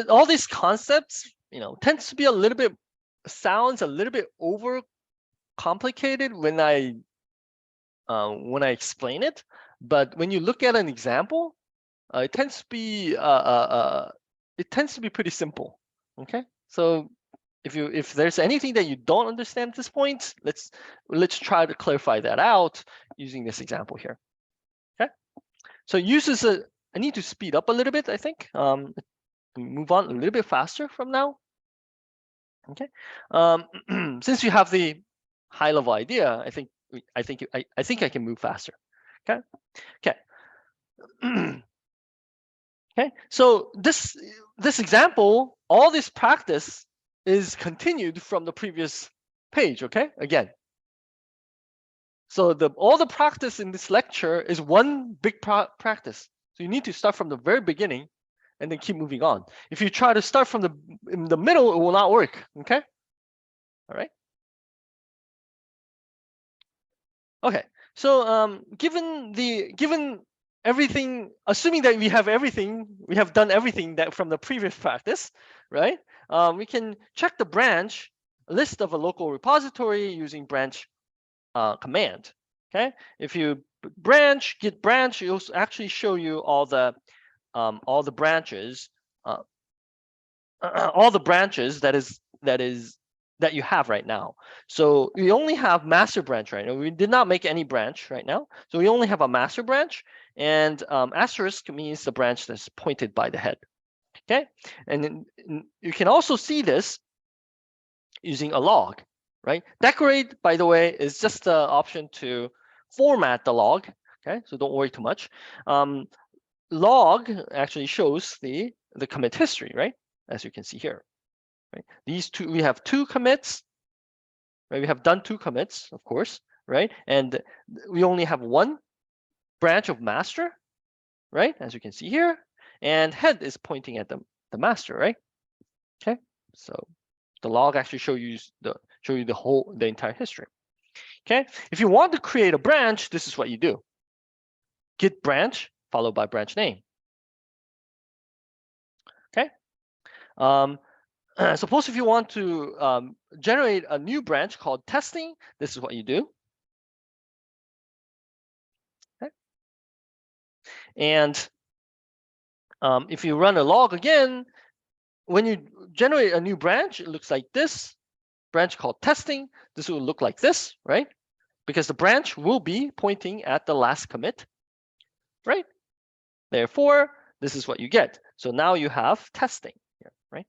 All these concepts, tends to be a little bit, sounds a little bit over complicated when I explain it, but when you look at an example, it tends to be pretty simple. Okay, so if there's anything that you don't understand at this point, let's try to clarify that out using this example here. Okay, so uses I need to speed up a little bit, I think. Move on a little bit faster from now. Okay, since you have the high level idea, I think I can move faster. Okay. Okay, so this example, all this practice is continued from the previous page. Okay, again. So all the practice in this lecture is one big practice. So you need to start from the very beginning and then keep moving on. If you try to start from in the middle, it will not work. Okay. All right. Okay. So given everything, assuming that we have done everything that from the previous practice, right? We can check the branch list of a local repository using branch command. Okay, if you git branch, it'll actually show you all the branches, that you have right now. So we only have master branch right now. We did not make any branch right now, so we only have a master branch, and asterisk means the branch that's pointed by the head. Okay, and then you can also see this using a log. right? Decorate, by the way, is just the option to format the log. Okay, so don't worry too much. Log actually shows the commit history, right? As you can see here, right? These two, we have 2 commits, right? We have done 2 commits, of course, right? And we only have 1 branch of master, right? As you can see here, and head is pointing at the master, right? Okay, so the log actually show you the entire history. Okay, if you want to create a branch, this is what you do: git branch followed by branch name. Okay, suppose if you want to generate a new branch called testing, this is what you do. Okay, and if you run a log again, when you generate a new branch, it looks like this. Branch called testing, this will look like this, right? Because the branch will be pointing at the last commit, right? Therefore, this is what you get. So now you have testing here, right?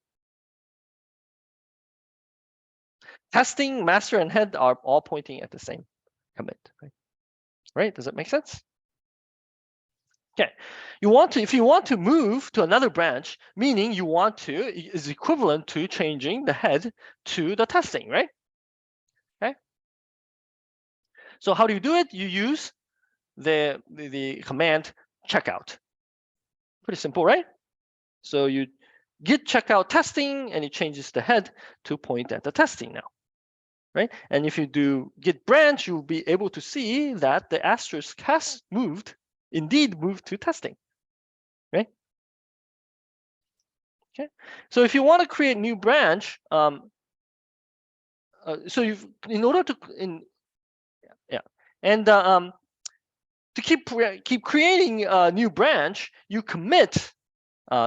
Testing, master, and head are all pointing at the same commit, right? Right? Does that make sense? Okay, if you want to move to another branch, meaning you want to, is equivalent to changing the head to the testing, right? Okay. So how do you do it? You use the command checkout. Pretty simple, right? So you git checkout testing, and it changes the head to point at the testing now, right? And if you do git branch, you'll be able to see that the asterisk has indeed moved to testing, right? Okay. So if you want to create new branch, to keep creating a new branch, you commit.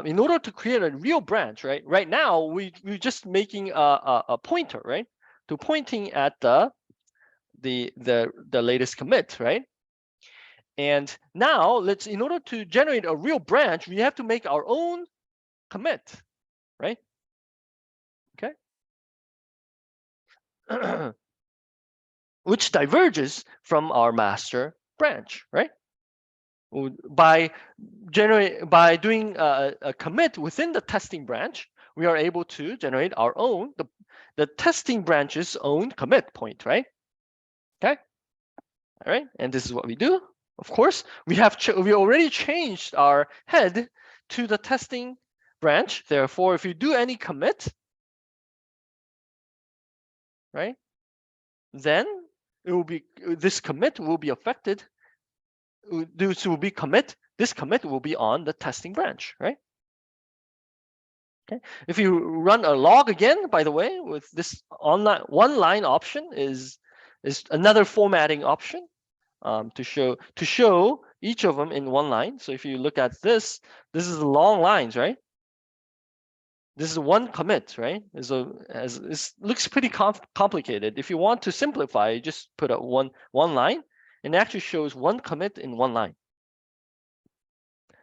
In order to create a real branch, right? Right now we're just making a pointer, right? To pointing at the latest commit, right? And now in order to generate a real branch, we have to make our own commit, right? Okay. Which diverges from our master branch, right? By doing a commit within the testing branch, we are able to generate our own the testing branch's own commit point, right? Okay. All right, and this is what we do. Of course, we already changed our head to the testing branch. Therefore, if you do any commit, right, then this commit will be affected. This commit will be on the testing branch, right? Okay. If you run a log again, by the way, with this one line option is another formatting option to show each of them in one line. So if you look at this is long lines, right? This is one commit, right? It looks pretty complicated. If you want to simplify, just put a one line, and it actually shows one commit in one line.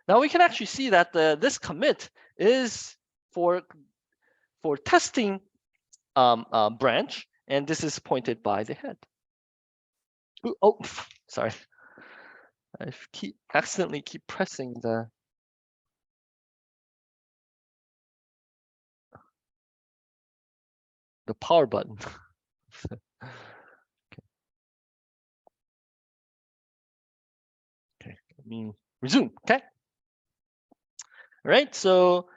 Now we can actually see that this commit is for testing branch, and this is pointed by the head. Oh, sorry. I accidentally keep pressing the power button. Okay, let me resume. Okay. All right. So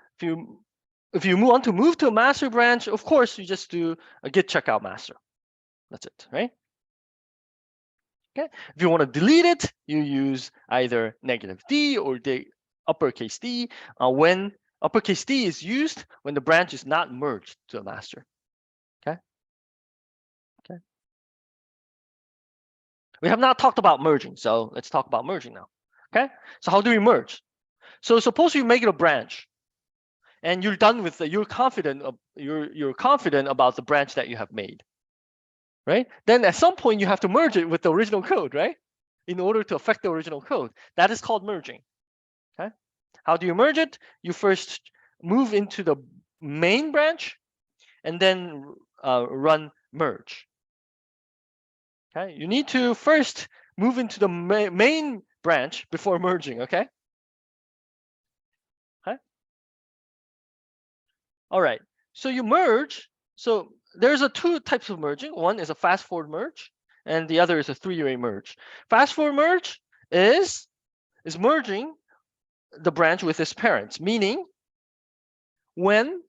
if you want to move to a master branch, of course you just do a git checkout master. That's it, right? Okay. If you want to delete it, you use either -D or uppercase D. When uppercase D is used when the branch is not merged to a master. Okay. Okay. We have not talked about merging, so let's talk about merging now. Okay. So how do we merge? So suppose you make it a branch, and you're done with you're confident about the branch that you have made, right? Then at some point you have to merge it with the original code, right? In order to affect the original code. That is called merging. Okay. How do you merge it? You first move into the main branch and then run merge. Okay, you need to first move into the main branch before merging. Okay. Okay. All right. So you merge. So there's two types of merging. One is a fast forward merge, and the other is a three-way merge. Fast forward merge is merging the branch with its parents, meaning when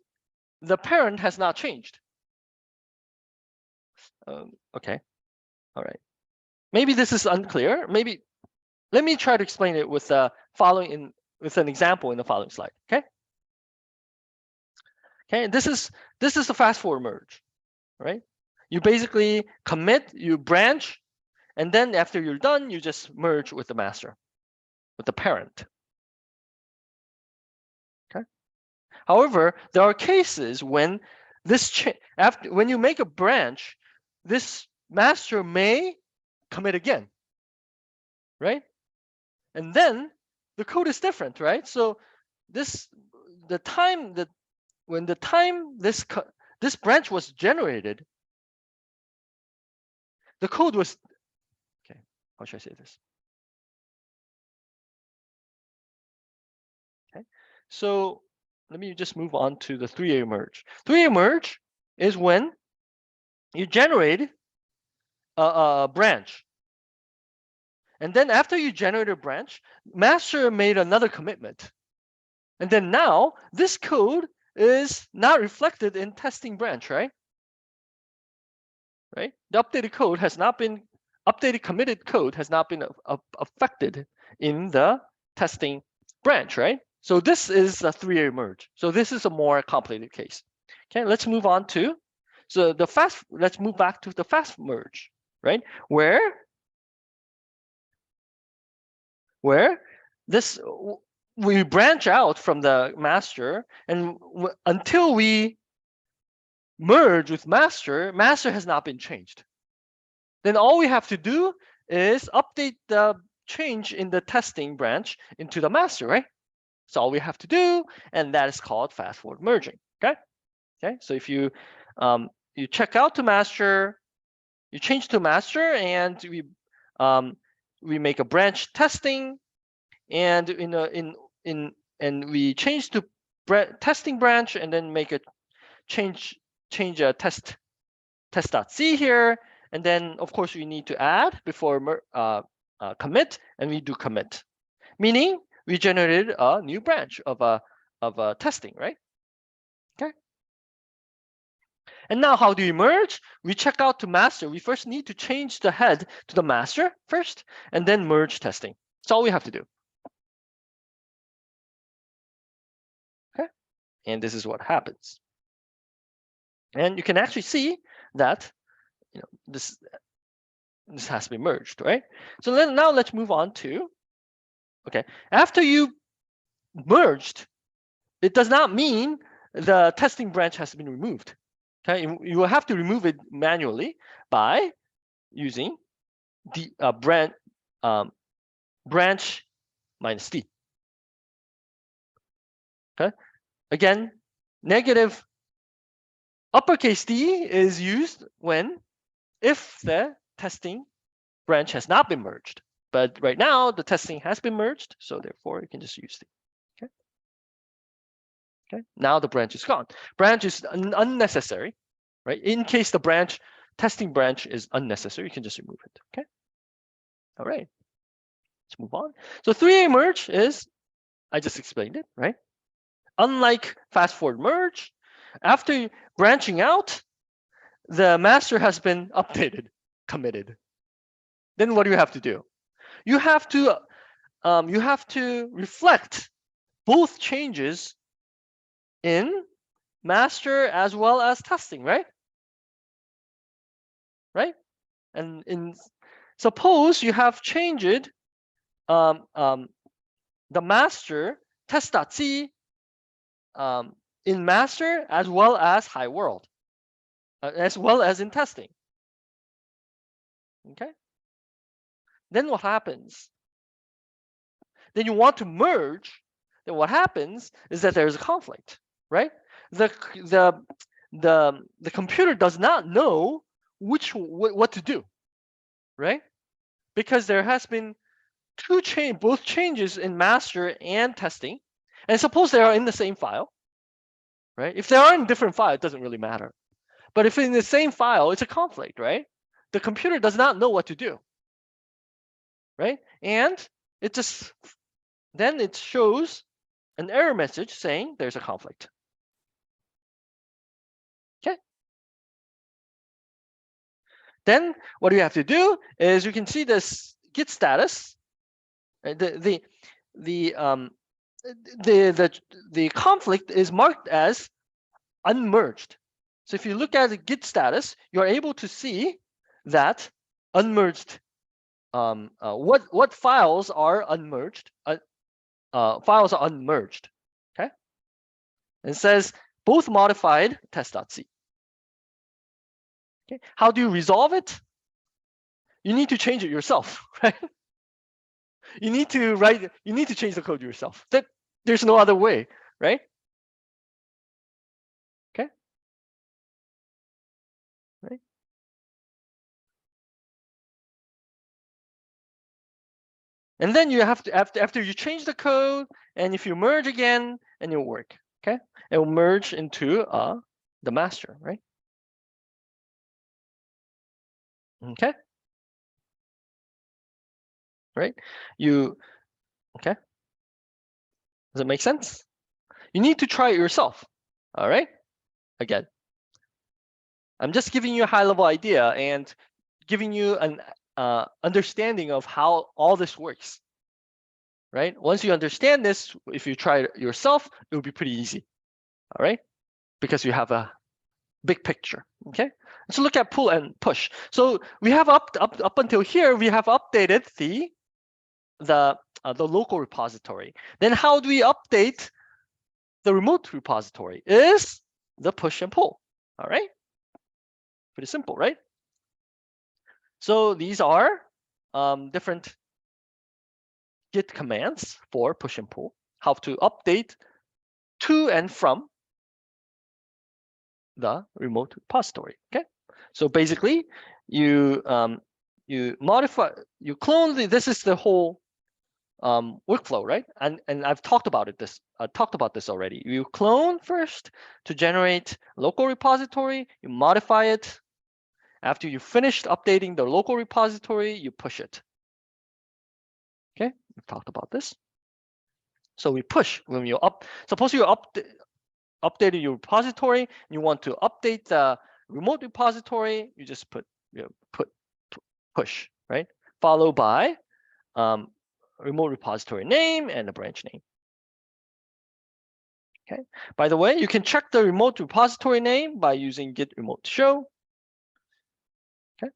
the parent has not changed. Okay. All right. Maybe this is unclear. Maybe let me try to explain it with with an example in the following slide. Okay. Okay. This is the fast forward merge, right? You basically commit, you branch, and then after you're done, you just merge with the master, with the parent. Okay. However, there are cases when when you make a branch, this master may commit again, right? And then the code is different, right? So when the time this branch was generated, the code was okay. How should I say this? Okay, so let me just move on to the three-way merge. Three-way merge is when you generate a branch, and then after you generate a branch, master made another commitment, and then now this code is not reflected in testing branch, right? Right? The updated code has not been committed code has not been affected in the testing branch, right? So this is a three-way merge. So this is a more complicated case. Okay, let's move on to let's move back to the fast merge, right? Where this we branch out from the master, and until we merge with master has not been changed. Then all we have to do is update the change in the testing branch into the master, right? That's all we have to do, and that is called fast forward merging. Okay. Okay. So if you you check out to master, you change to master, and we make a branch testing, and and we change to testing branch, and then make a change a test.c here, and then of course we need to add before commit, and we do commit, meaning we generated a new branch of testing, right? Okay. And now how do we merge? We check out to master. We first need to change the head to the master first, and then merge testing. That's all we have to do. Okay. And this is what happens. And you can actually see that this has been merged, right? So now let's move on to, okay, after you merged, it does not mean the testing branch has been removed. Okay, you will have to remove it manually by using the branch minus d. Okay, again, negative uppercase D is used if the testing branch has not been merged. But right now the testing has been merged, so therefore you can just use D. Okay. Okay. Now the branch is gone. Branch is unnecessary, right? In case the testing branch is unnecessary, you can just remove it. Okay. All right. Let's move on. So three-way merge is, I just explained it, right? Unlike fast forward merge, after branching out, the master has been updated, committed. Then what do you have to do? You have to reflect both changes in master as well as testing, right? Right? And suppose you have changed the master test.c in master as well as hi world, as well as in testing. Okay. Then what happens? Then you want to merge. Then what happens is that there's a conflict, right? The computer does not know what to do. right? Because there has been both changes in master and testing. And suppose they are in the same file, right? If they are in different file, it doesn't really matter. But if in the same file, it's a conflict, right? The computer does not know what to do, right? And it just, then it shows an error message saying there's a conflict. Okay. Then what you have to do is you can see this git status. The conflict is marked as unmerged. So if you look at the git status, you're able to see that unmerged. What files are unmerged? Files are unmerged. Okay. It says both modified test.c. Okay. How do you resolve it? You need to change it yourself, right? You need to change the code yourself. There's no other way, right? Okay. Right. And then you have to, after you change the code, and if you merge again, and it'll work. Okay. It will merge into the master, right? Okay. Right. Okay. Does it make sense? You need to try it yourself. All right. Again, I'm just giving you a high-level idea and giving you an understanding of how all this works. Right. Once you understand this, if you try it yourself, it will be pretty easy. All right. Because you have a big picture. Okay. So look at pull and push. So we have up until here, we have updated the local repository. Then how do we update the remote repository? Is the push and pull. All right. Pretty simple, right? So these are different git commands for push and pull. How to update to and from the remote repository. Okay. So basically, you modify, you clone this is the whole workflow, right? And I've talked about this already. You clone first to generate local repository. You modify it. After you finished updating the local repository, you push it. Okay, we've talked about this. So we push when you suppose you updated your repository, and you want to update the remote repository, you just push, right? Followed by remote repository name and the branch name. Okay. By the way, you can check the remote repository name by using git remote show. Okay.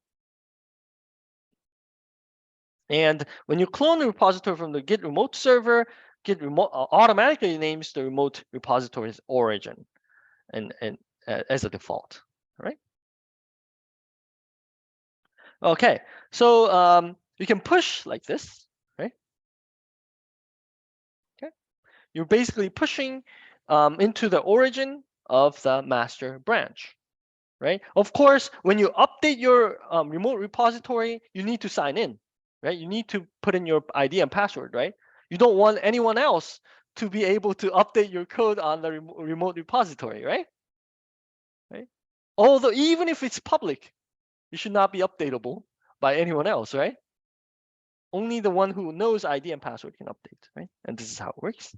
And when you clone the repository from the git remote server, git remote automatically names the remote repository's origin and as a default. All right. Okay. So you can push like this, right? Okay. You're basically pushing into the origin of the master branch, right? Of course, when you update your remote repository, you need to sign in, right? You need to put in your ID and password, right? You don't want anyone else to be able to update your code on the remote repository, right? Right? Although even if it's public, it should not be updatable by anyone else, right? Only the one who knows ID and password can update, right? And this is how it works.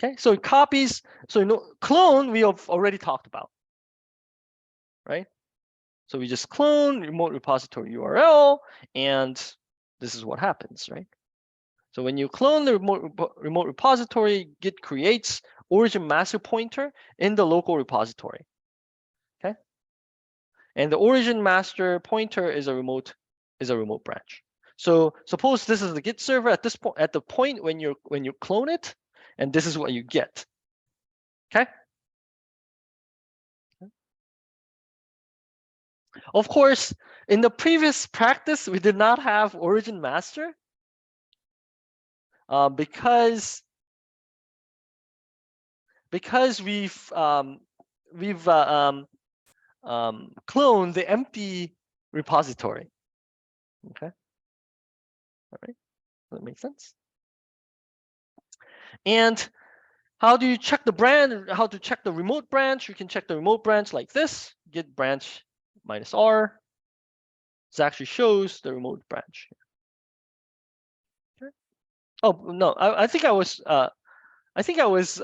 Okay, so it copies, so clone we have already talked about, right? So we just clone remote repository URL, and this is what happens, right? So when you clone the remote repository, Git creates origin master pointer in the local repository. Okay, and the origin master pointer is a remote branch. So suppose this is the Git server at this point, at the point when you clone it, and this is what you get. Okay. Of course, in the previous practice, we did not have origin master because we've clone the empty repository. Okay. All right. Does that make sense? And how do you check the branch? How to check the remote branch? You can check the remote branch like this: git branch -r. This actually shows the remote branch. Okay. Oh no, I think I was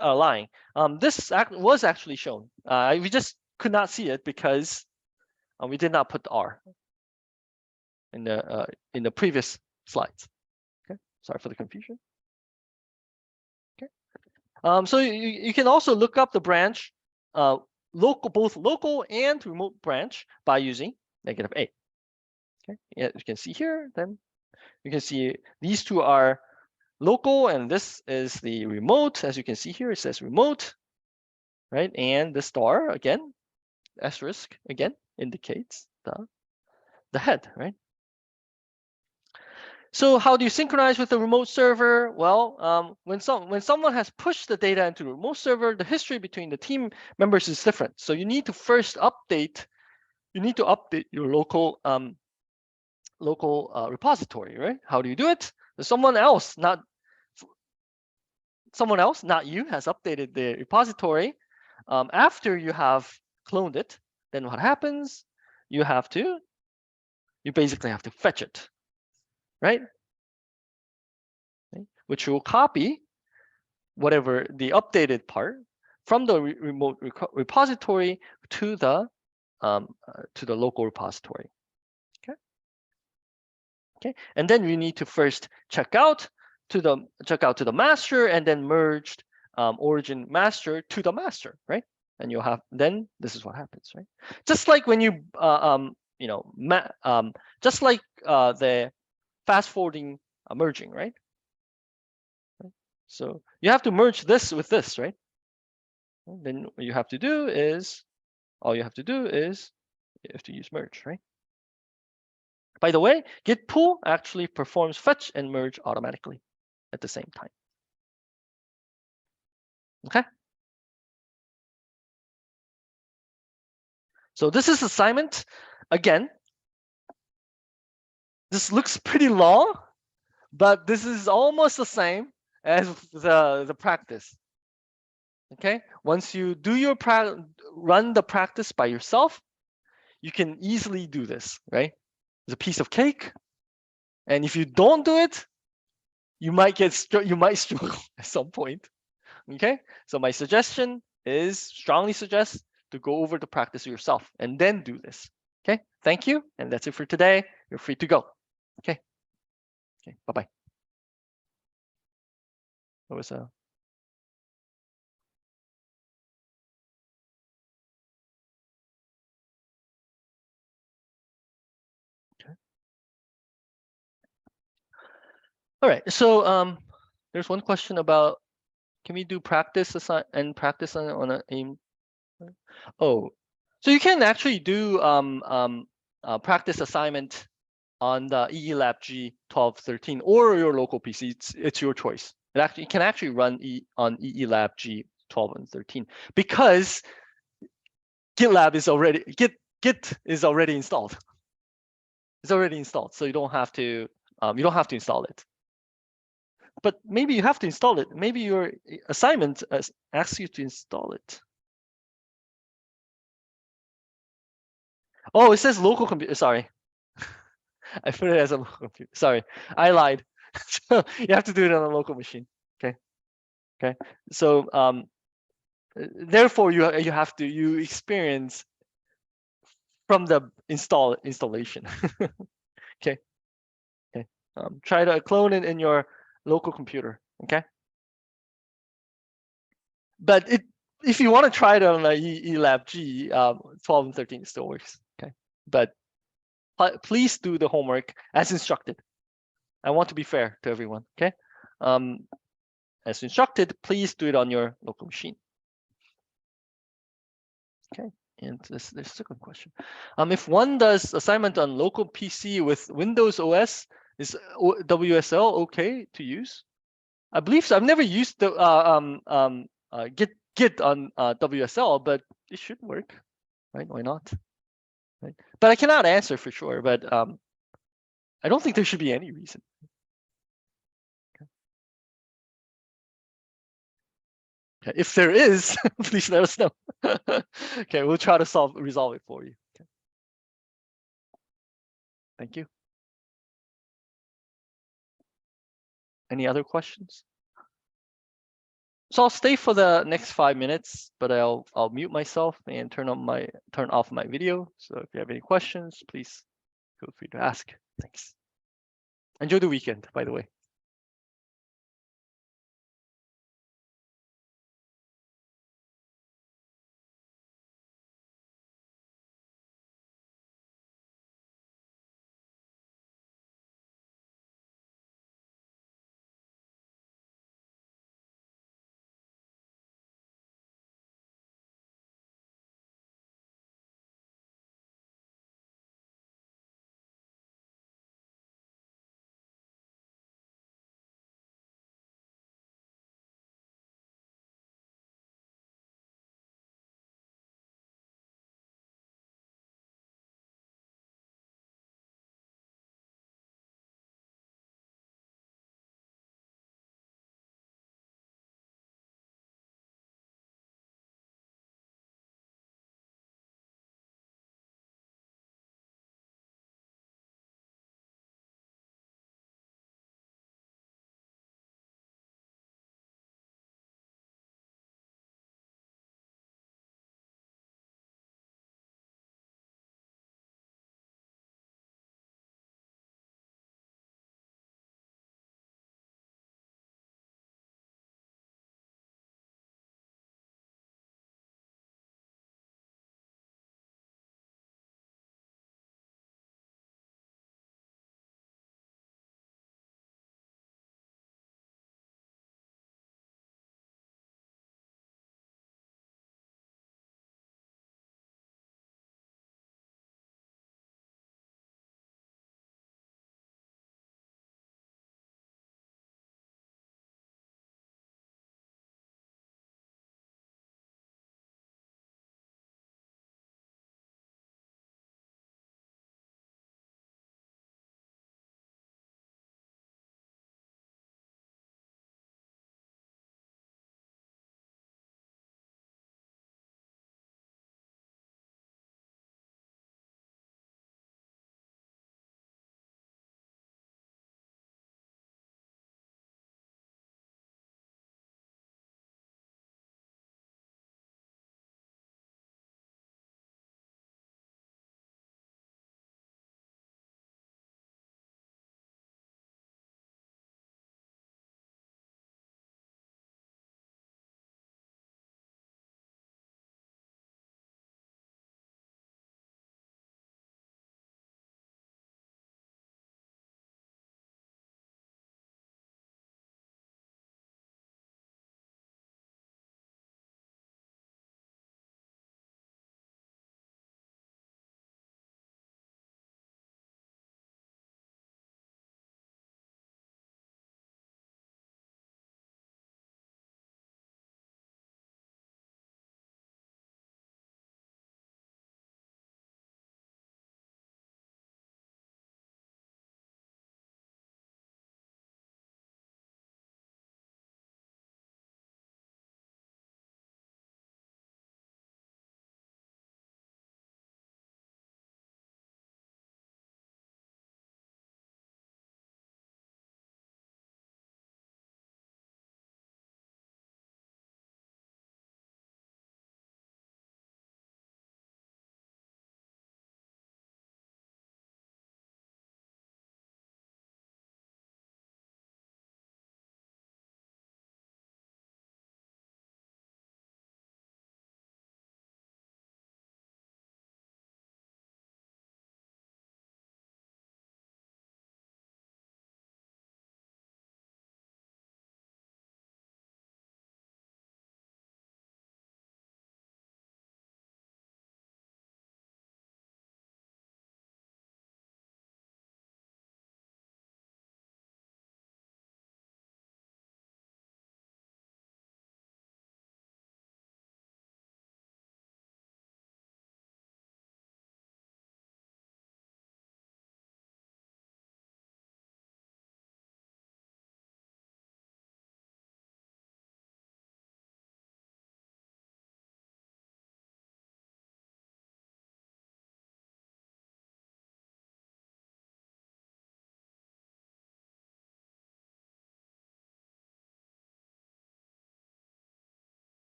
lying. This was actually shown. We just could not see it because we did not put the R in the previous slides. Okay, sorry for the confusion. Okay, so you can also look up the branch, both local and remote branch by using -a. Okay, yeah, you can see here. Then you can see these two are local, and this is the remote. As you can see here, it says remote, right? And the star again, asterisk again, indicates the head, right? So how do you synchronize with the remote server? Well, when someone has pushed the data into the remote server, the history between the team members is different. So you need to first update. You need to update your local repository, right? How do you do it? Someone else, not you, has updated the repository. After you have cloned it, then what happens? You basically have to fetch it, right? Okay. Which will copy whatever the updated part from the remote repository to the local repository. Okay, and then we need to first check out to the master, and then merged origin master to the master, right? And you'll have, then this is what happens, right? Just like when you just like the fast forwarding merging, right? So you have to merge this with this, right? And then what you have to do is, you have to use merge, right? By the way, git pull actually performs fetch and merge automatically at the same time. Okay. So this is assignment. Again, this looks pretty long, but this is almost the same as the practice. Okay. Once you do your run the practice by yourself, you can easily do this, right? It's a piece of cake, and if you don't do it, you might struggle at some point. Okay, so my suggestion is, strongly suggest to go over the practice yourself and then do this. Okay, thank you, and that's it for today. You're free to go. Okay, bye-bye. That was a all right. So there's one question about, can we do practice practice on an AIM? Oh, so you can actually do practice assignment on the EE-Lab G1213 or your local PC. It's your choice. It can actually run on EE-Lab G12 and 13 because GitLab is already Git is already installed. It's already installed, so you don't have to install it. But maybe you have to install it. Maybe your assignment asks you to install it. Oh, it says local computer. Sorry, I put it as a local computer. Sorry, I lied. So you have to do it on a local machine. Okay. So therefore you experience from the installation. Okay. Try to clone it in your local computer. Okay. But if you want to try it on the EE-Lab G 12 and 13, it still works. Okay. But please do the homework as instructed. I want to be fair to everyone. Okay. As instructed, please do it on your local machine. Okay. And there's a second question. If one does assignment on local PC with Windows OS, is WSL okay to use? I believe so. I've never used the Git on WSL, but it should work, right? Why not? right? But I cannot answer for sure, but I don't think there should be any reason. Okay, if there is, please let us know. Okay, we'll try to resolve it for you. Okay. Thank you. Any other questions? So I'll stay for the next 5 minutes, but I'll mute myself and turn off my video. So if you have any questions, please feel free to ask. Thanks. Enjoy the weekend, by the way.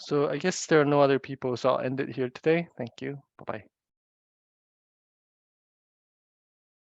So I guess there are no other people, so I'll end it here today. Thank you. Bye-bye.